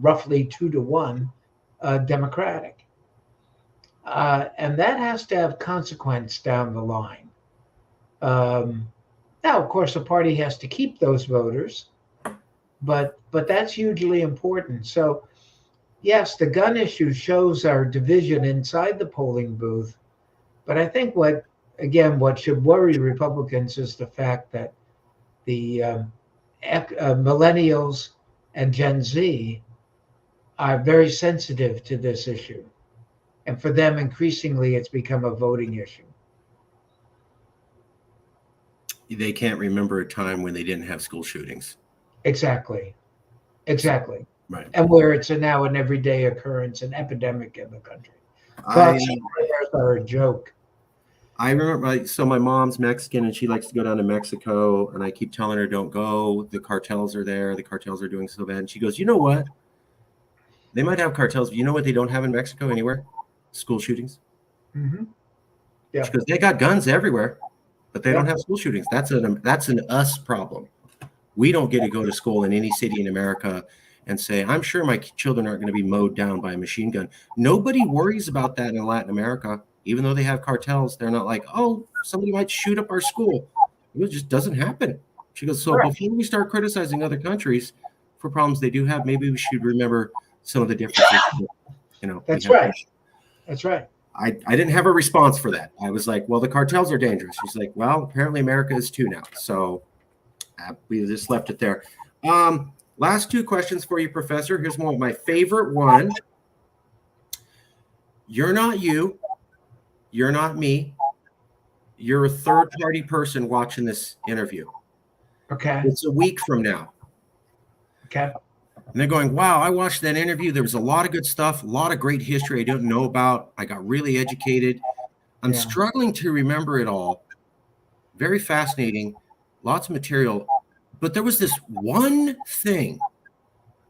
roughly 2-1 Democratic. And that has to have consequence down the line. Now, of course, the party has to keep those voters, but that's hugely important. So, yes, the gun issue shows our division inside the polling booth, but I think what should worry Republicans is the fact that the millennials and Gen Z are very sensitive to this issue. And for them, increasingly, it's become a voting issue. They can't remember a time when they didn't have school shootings. Exactly. Right. And where it's now an everyday occurrence, an epidemic in the country. Thoughts are a joke. I remember, so my mom's Mexican and she likes to go down to Mexico, and I keep telling her, don't go. The cartels are there. The cartels are doing so bad. And she goes, you know what? They might have cartels, but you know what they don't have in Mexico anywhere? School shootings. Mm-hmm. Yeah. Because they got guns everywhere, but they Yeah. don't have school shootings. That's an us problem. We don't get to go to school in any city in America and say, I'm sure my children aren't going to be mowed down by a machine gun. Nobody worries about that in Latin America. Even though they have cartels, they're not like, oh, somebody might shoot up our school. It just doesn't happen. She goes, so Right. before we start criticizing other countries for problems they do have, maybe we should remember some of the differences. That's we have. right. That's right. I didn't have a response for that. I was like, well, the cartels are dangerous. She's like, well, apparently America is too now. So we just left it there. Last two questions for you, Professor. Here's one of my favorite one. You're not you. You're not me. You're a third-party person watching this interview. Okay. It's a week from now. Okay. And they're going, wow, I watched that interview. There was a lot of good stuff, a lot of great history I didn't know about. I got really educated. I'm Yeah. struggling to remember it all. Very fascinating, lots of material. But there was this one thing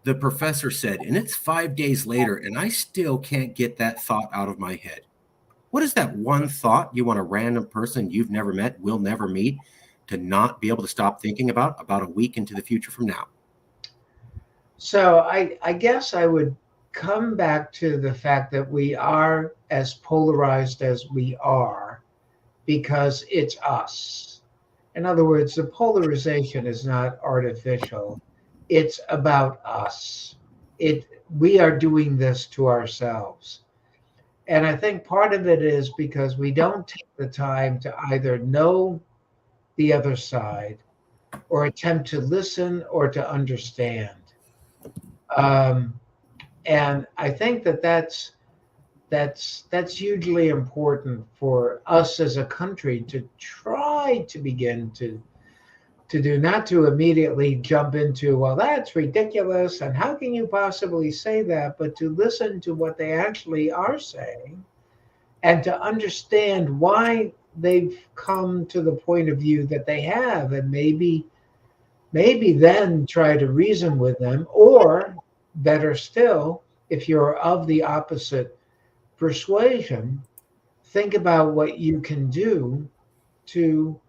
the professor said, and it's 5 days later, and I still can't get that thought out of my head. What is that one thought you want a random person you've never met, will never meet, to not be able to stop thinking about a week into the future from now? So I guess I would come back to the fact that we are as polarized as we are because it's us. In other words, the polarization is not artificial. It's about us. We are doing this to ourselves. And I think part of it is because we don't take the time to either know the other side or attempt to listen or to understand. And I think that's hugely important for us as a country to try to begin to do, not to immediately jump into, well, that's ridiculous, and how can you possibly say that, but to listen to what they actually are saying and to understand why they've come to the point of view that they have, and maybe then try to reason with them, or better still, if you're of the opposite persuasion, think about what you can do to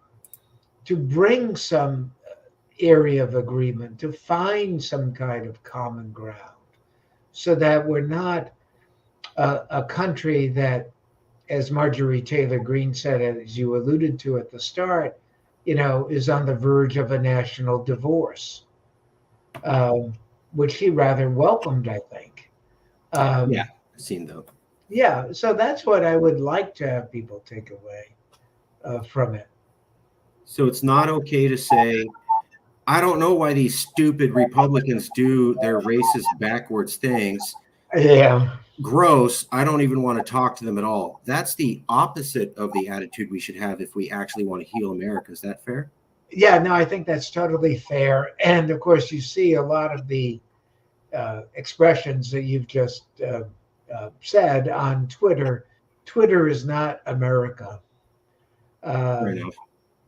bring some area of agreement, to find some kind of common ground, so that we're not a country that, as Marjorie Taylor Greene said, as you alluded to at the start, is on the verge of a national divorce, which he rather welcomed, I think. Yeah, I've seen though. Yeah, so that's what I would like to have people take away from it. So it's not okay to say, I don't know why these stupid Republicans do their racist backwards things. Yeah. Gross. I don't even want to talk to them at all. That's the opposite of the attitude we should have if we actually want to heal America. Is that fair? Yeah, no, I think that's totally fair. And of course, you see a lot of the expressions that you've just said on Twitter. Twitter is not America. Fair enough.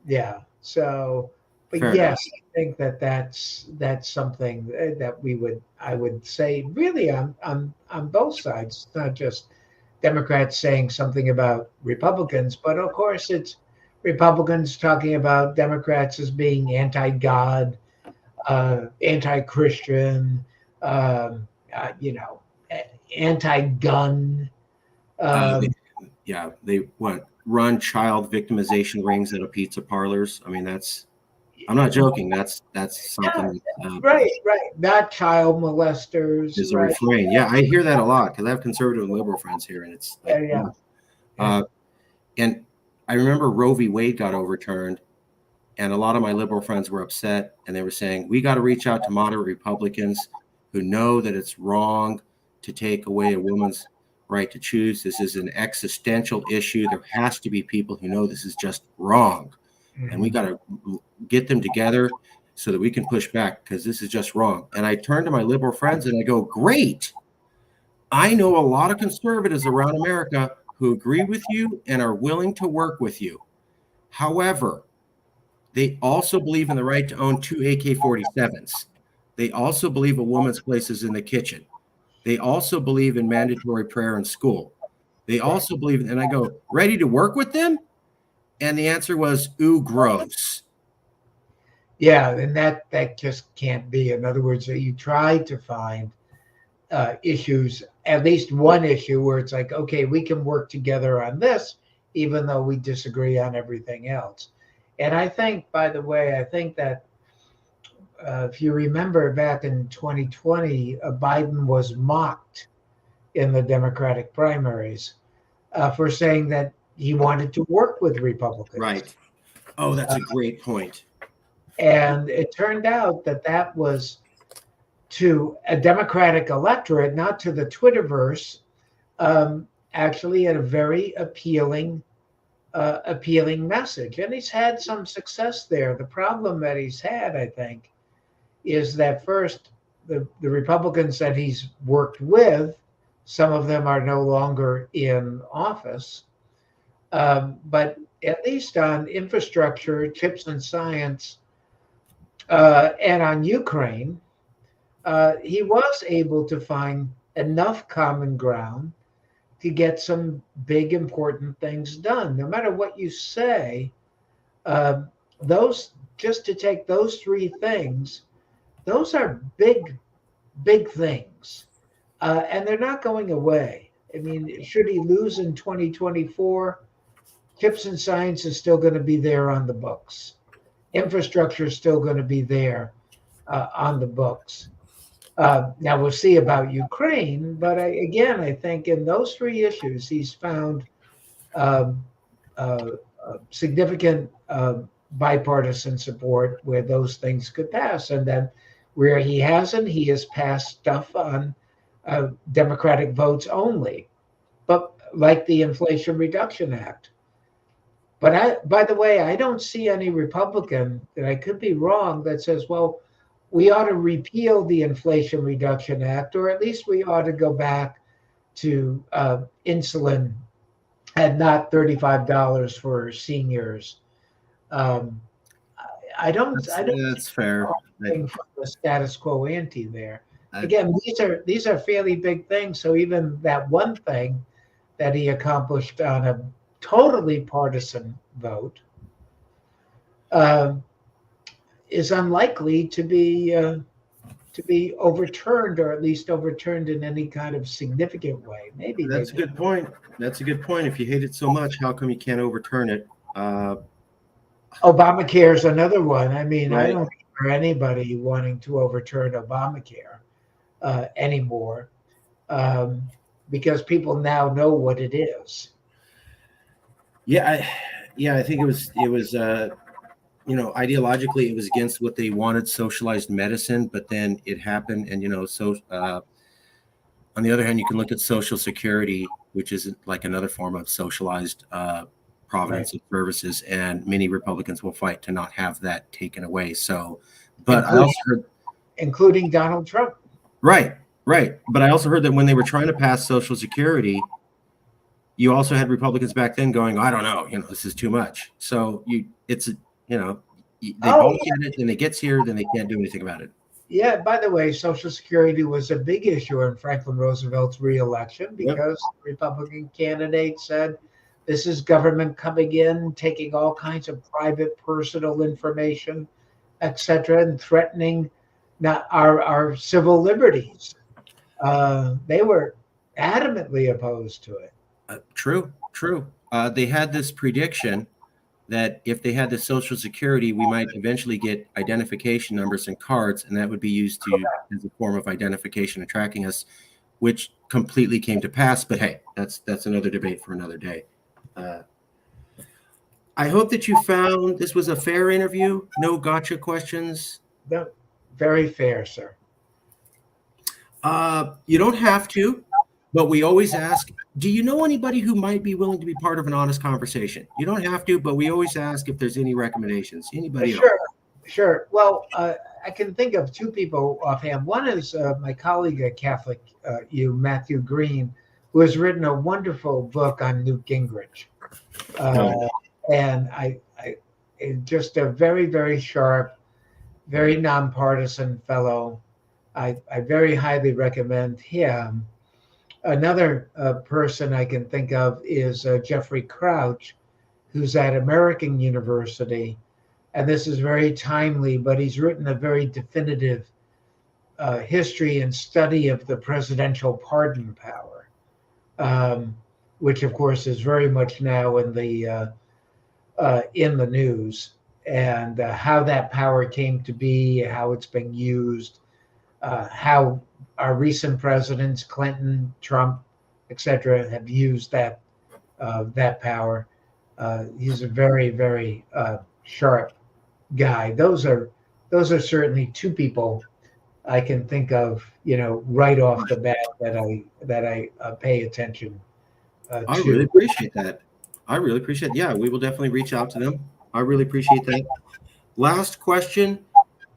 Yeah. So, but Fair yes, I think that's something that I would say really on both sides. It's not just Democrats saying something about Republicans, but of course it's Republicans talking about Democrats as being anti-God, anti-Christian, anti-gun. They run child victimization rings at a pizza parlors. I mean, I'm not joking. That's something. Right. Not child molesters. Is a right. refrain. Yeah, I hear that a lot because I have conservative and liberal friends here, and it's like, and I remember Roe v. Wade got overturned, and a lot of my liberal friends were upset, and they were saying, we got to reach out to moderate Republicans who know that it's wrong to take away a woman's right to choose. This is an existential issue. There has to be people who know this is just wrong. And we got to get them together so that we can push back, because this is just wrong. And I turn to my liberal friends and I go, great. I know a lot of conservatives around America who agree with you and are willing to work with you. However, they also believe in the right to own 2 AK-47s. They also believe a woman's place is in the kitchen. They also believe in mandatory prayer in school. They also believe, and I go, ready to work with them? And the answer was, ooh, gross. Yeah, and that just can't be. In other words, you try to find issues, at least one issue where it's like, okay, we can work together on this, even though we disagree on everything else. And I think, by the way, I think that if you remember back in 2020, Biden was mocked in the Democratic primaries for saying that he wanted to work with Republicans. Right. Oh, that's a great point. And it turned out that that was to a Democratic electorate, not to the Twitterverse, actually a very appealing message. And he's had some success there. The problem that he's had, I think, is that first, the Republicans that he's worked with, some of them are no longer in office. But at least on infrastructure, chips and science, and on Ukraine, he was able to find enough common ground to get some big, important things done. No matter what you say, just to take those three things, those are big, big things. And they're not going away. I mean, should he lose in 2024, chips and science is still going to be there on the books. Infrastructure is still going to be there on the books. Now we'll see about Ukraine, but I think in those three issues, he's found significant bipartisan support where those things could pass. And then where he hasn't, he has passed stuff on Democratic votes only, but like the Inflation Reduction Act. But by the way, I don't see any Republican, and I could be wrong, that says, well, we ought to repeal the Inflation Reduction Act, or at least we ought to go back to insulin at not $35 for seniors. I don't. That's fair. From the status quo ante there. Again, these are fairly big things. So even that one thing that he accomplished on a totally partisan vote is unlikely to be overturned, or at least overturned in any kind of significant way. Maybe that's a good point. That's a good point. If you hate it so much, how come you can't overturn it? Obamacare is another one. I mean, right. I don't hear anybody wanting to overturn Obamacare anymore, because people now know what it is. Yeah, I think it was ideologically it was against what they wanted, socialized medicine, but then it happened, and on the other hand, you can look at Social Security, which is like another form of socialized providence of services, and many Republicans will fight to not have that taken away. So, but I also heard, including Donald Trump. Right. But I also heard that when they were trying to pass Social Security, you also had Republicans back then going, I don't know, this is too much. So they both get it, then it gets here, then they can't do anything about it. Yeah, by the way, Social Security was a big issue in Franklin Roosevelt's reelection because the Republican candidate said, this is government coming in, taking all kinds of private, personal information, etc., and threatening our civil liberties. They were adamantly opposed to it. True. They had this prediction that if they had the Social Security, we might eventually get identification numbers and cards, and that would be used as a form of identification and tracking us, which completely came to pass. But hey, that's another debate for another day. I hope that you found this was a fair interview. No gotcha questions. No, very fair, sir. You don't have to, but we always ask, do you know anybody who might be willing to be part of an honest conversation? You don't have to, but we always ask if there's any recommendations. Anybody? Sure. Well, I can think of two people offhand. One is my colleague at Catholic U, Matthew Green, who has written a wonderful book on Newt Gingrich. And I just a very, very sharp, very nonpartisan fellow. I very highly recommend him. Another person I can think of is Jeffrey Crouch, who's at American University. And this is very timely, but he's written a very definitive history and study of the presidential pardon power, which of course is very much now in the news, and how that power came to be, how it's been used, how our recent presidents, Clinton, Trump, etc., have used that power. He's a very, very sharp guy. Those are certainly two people I can think of, right off the bat that I pay attention to. I really appreciate that. Yeah, we will definitely reach out to them. I really appreciate that. Last question.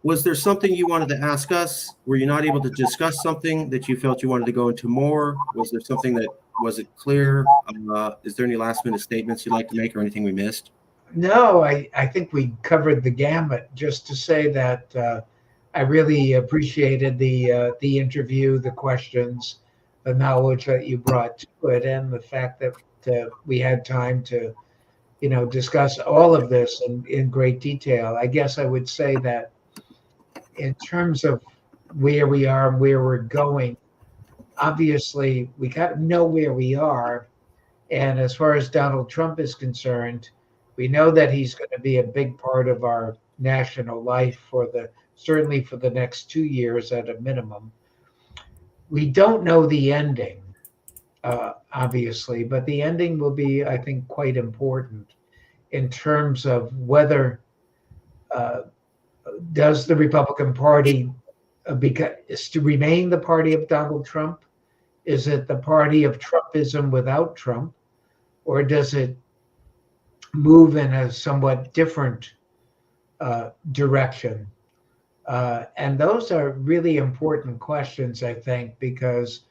Was there something you wanted to ask us? Were you not able to discuss something that you felt you wanted to go into more? Was there something that wasn't clear? Is there any last minute statements you'd like to make or anything we missed? No, I think we covered the gamut. Just to say that I really appreciated the interview, the questions, the knowledge that you brought to it, and the fact that we had time to, discuss all of this in great detail. I guess I would say that in terms of where we are and where we're going, obviously we got to know where we are. And as far as Donald Trump is concerned, we know that he's going to be a big part of our national life certainly for the next 2 years at a minimum. We don't know the ending, obviously, but the ending will be, I think, quite important in terms of whether does the Republican Party is to remain the party of Donald Trump? Is it the party of Trumpism without Trump? Or does it move in a somewhat different direction? And those are really important questions, I think, because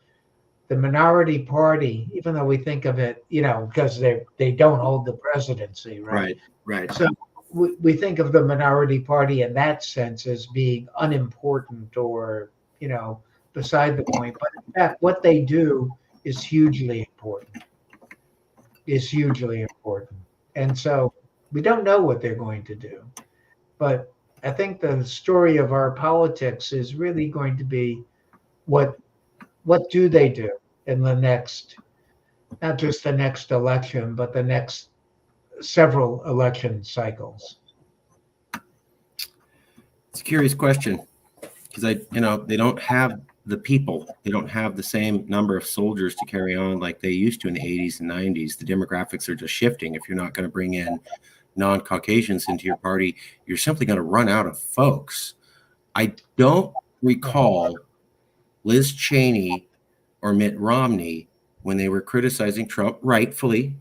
the minority party, even though we think of it, because they don't hold the presidency, right? Right. So we think of the minority party in that sense as being unimportant or, beside the point. But in fact, what they do is hugely important. And so we don't know what they're going to do. But I think the story of our politics is really going to be what do they do in the next, not just the next election, but the next several election cycles? It's a curious question because they don't have the people. They don't have the same number of soldiers to carry on like they used to in the 80s and 90s. The demographics are just shifting. If you're not going to bring in non-Caucasians into your party, you're simply going to run out of folks. I don't recall Liz Cheney or Mitt Romney, when they were criticizing Trump, rightfully,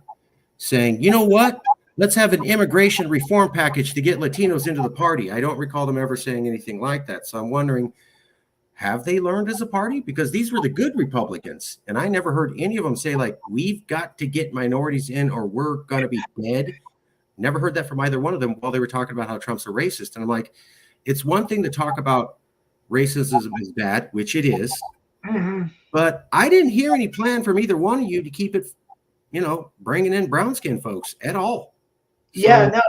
saying, you know what? Let's have an immigration reform package to get Latinos into the party. I don't recall them ever saying anything like that. So I'm wondering, have they learned as a party? Because these were the good Republicans. And I never heard any of them say, like, we've got to get minorities in or we're going to be dead. Never heard that from either one of them while they were talking about how Trump's a racist. And I'm like, it's one thing to talk about racism is bad, which it is. Mm-hmm. But I didn't hear any plan from either one of you to keep it, bringing in brown skin folks at all. So, yeah, no,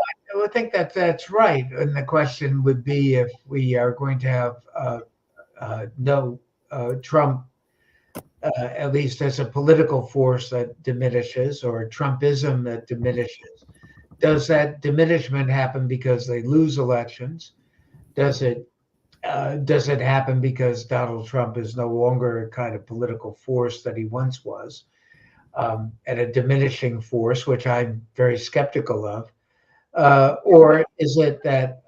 I think that's right. And the question would be if we are going to have no Trump, at least as a political force that diminishes, or Trumpism that diminishes. Does that diminishment happen because they lose elections? Does it happen because Donald Trump is no longer a kind of political force that he once was, and a diminishing force, which I'm very skeptical of? Or is it that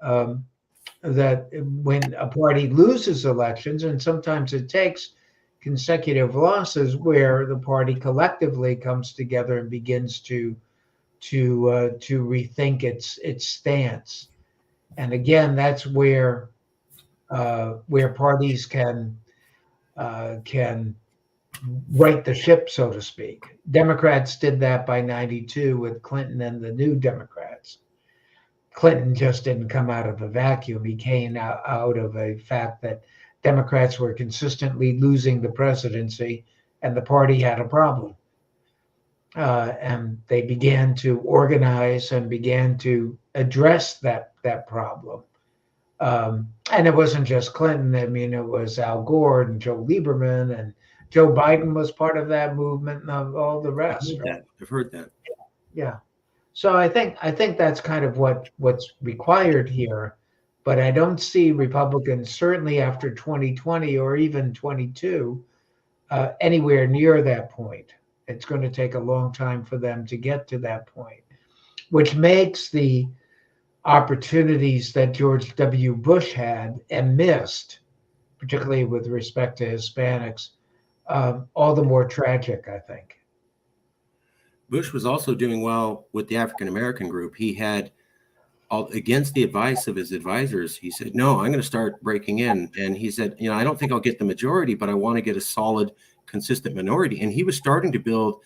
that when a party loses elections, and sometimes it takes consecutive losses, where the party collectively comes together and begins to rethink its stance? And again, that's where parties can right the ship, so to speak. Democrats did that by '92 with Clinton and the New Democrats. Clinton just didn't come out of a vacuum. He came out of a fact that Democrats were consistently losing the presidency, and the party had a problem. And they began to organize and began to address that problem. And it wasn't just Clinton. I mean, it was Al Gore and Joe Lieberman, and Joe Biden was part of that movement, and all the rest. I've heard that. Yeah. So I think that's kind of what's required here, but I don't see Republicans, certainly after 2020 or even 22, anywhere near that point. It's going to take a long time for them to get to that point, which makes the opportunities that George W. Bush had and missed, particularly with respect to Hispanics, all the more tragic, I think. Bush was also doing well with the African American group. He had, against the advice of his advisors, he said, no, I'm going to start breaking in. And he said, I don't think I'll get the majority, but I want to get a solid, consistent minority. And he was starting to build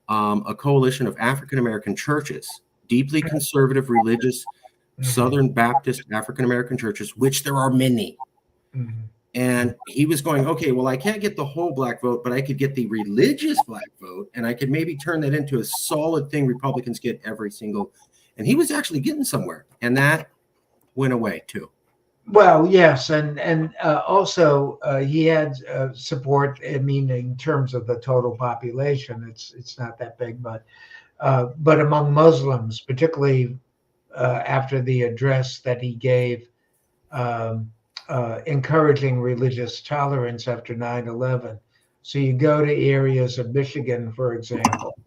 a coalition of African American churches, deeply conservative, religious, Southern Baptist African American churches, which there are many. Mm-hmm. And he was going, okay, well, I can't get the whole black vote, but I could get the religious black vote, and I could maybe turn that into a solid thing Republicans get every single. And he was actually getting somewhere, and that went away too. Well, yes, and also he had support. I mean, in terms of the total population, it's not that big, but among Muslims, particularly after the address that he gave. Encouraging religious tolerance after 9/11. So you go to areas of Michigan, for example,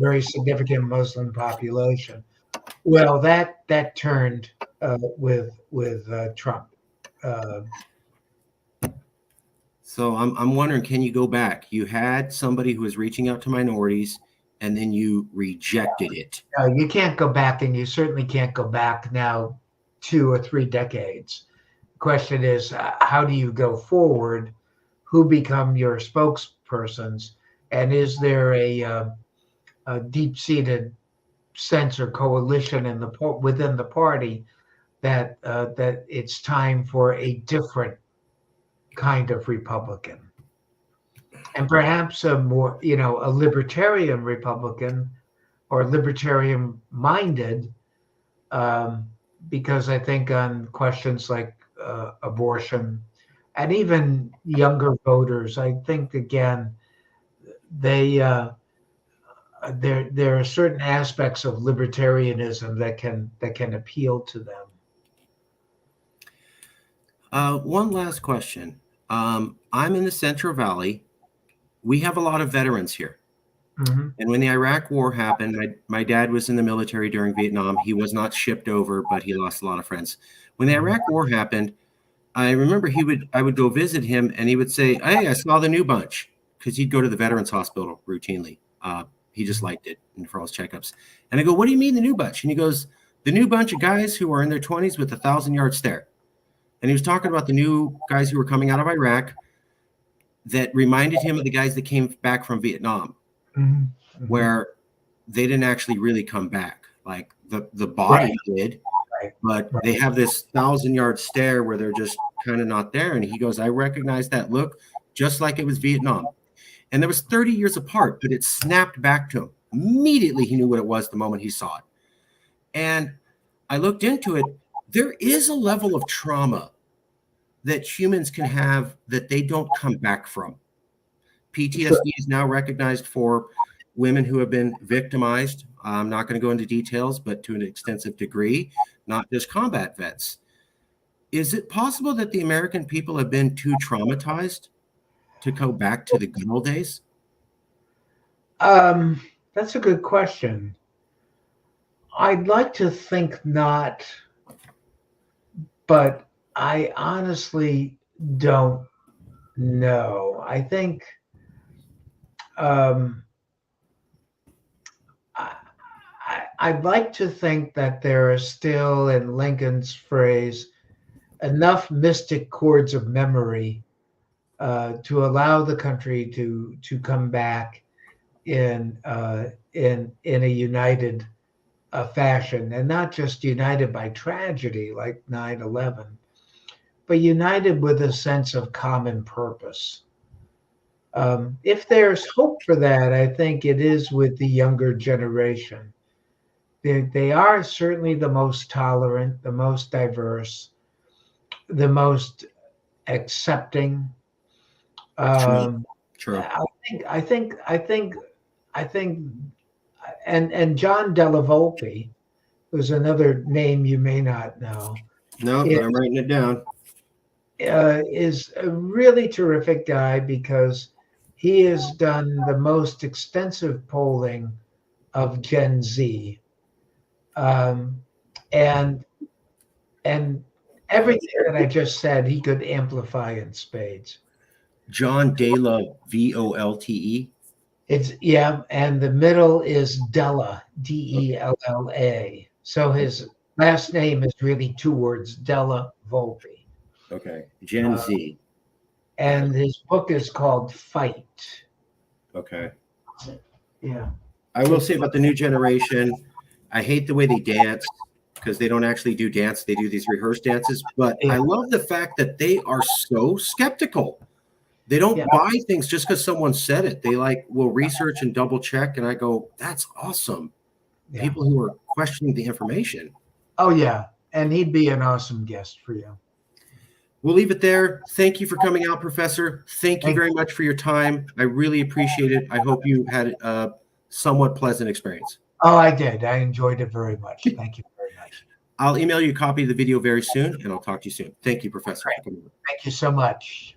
very significant Muslim population. Well, that turned with Trump. So I'm wondering, can you go back? You had somebody who was reaching out to minorities, and then you rejected it. No, you can't go back, and you certainly can't go back now 2 or 3 decades. Question is, how do you go forward? Who become your spokespersons? And is there a deep-seated sense or coalition within the party that it's time for a different kind of Republican, and perhaps a more, a libertarian Republican or libertarian-minded, because I think on questions like abortion, and even younger voters, I think again, there are certain aspects of libertarianism that can appeal to them. One last question. I'm in the Central Valley. We have a lot of veterans here. Mm-hmm. And when the Iraq War happened, my dad was in the military during Vietnam. He was not shipped over, but he lost a lot of friends. When the Iraq War happened, I remember I would go visit him, and he would say, hey, I saw the new bunch, because he'd go to the Veterans Hospital routinely. He just liked it and for all his checkups. And I go, what do you mean the new bunch? And he goes, the new bunch of guys who are in their 20s with a 1,000-yard stare. And he was talking about the new guys who were coming out of Iraq that reminded him of the guys that came back from Vietnam, mm-hmm. where they didn't actually really come back. Like the body did, but they have this 1,000-yard stare where they're just kind of not there. And he goes, I recognize that look just like it was Vietnam. And there was 30 years apart, but it snapped back to him. Immediately he knew what it was the moment he saw it. And I looked into it. There is a level of trauma that humans can have that they don't come back from. PTSD is now recognized for women who have been victimized. I'm not going to go into details, but to an extensive degree, not just combat vets. Is it possible that the American people have been too traumatized to go back to the good old days? That's a good question. I'd like to think not, but I honestly don't know. I think I'd like to think that there are still, in Lincoln's phrase, enough mystic chords of memory to allow the country to come back in a united fashion, and not just united by tragedy like 9/11, but united with a sense of common purpose. If there's hope for that, I think it is with the younger generation. They are certainly the most tolerant, the most diverse, the most accepting. True. I think, and John Della Volpe, who's another name you may not know, No, but I'm writing it down. is a really terrific guy because he has done the most extensive polling of Gen Z, and everything that I just said he could amplify in spades. John Della, Volte. It's and the middle is Della, Della. So his last name is really two words, Della Volpe. Okay. Gen Z. And his book is called Fight. Okay. Yeah. I will say about the new generation, I hate the way they dance because they don't actually do dance. They do these rehearsed dances. But I love the fact that they are so skeptical. They don't buy things just because someone said it. They will research and double check. And I go, that's awesome. Yeah. People who are questioning the information. Oh, yeah. And he'd be an awesome guest for you. We'll leave it there. Thank you for coming out, Professor. Thank you very much for your time. I really appreciate it. I hope you had a somewhat pleasant experience. Oh, I did. I enjoyed it very much. Thank you very much. I'll email you a copy of the video very soon, and I'll talk to you soon. Thank you, Professor. Thank you so much.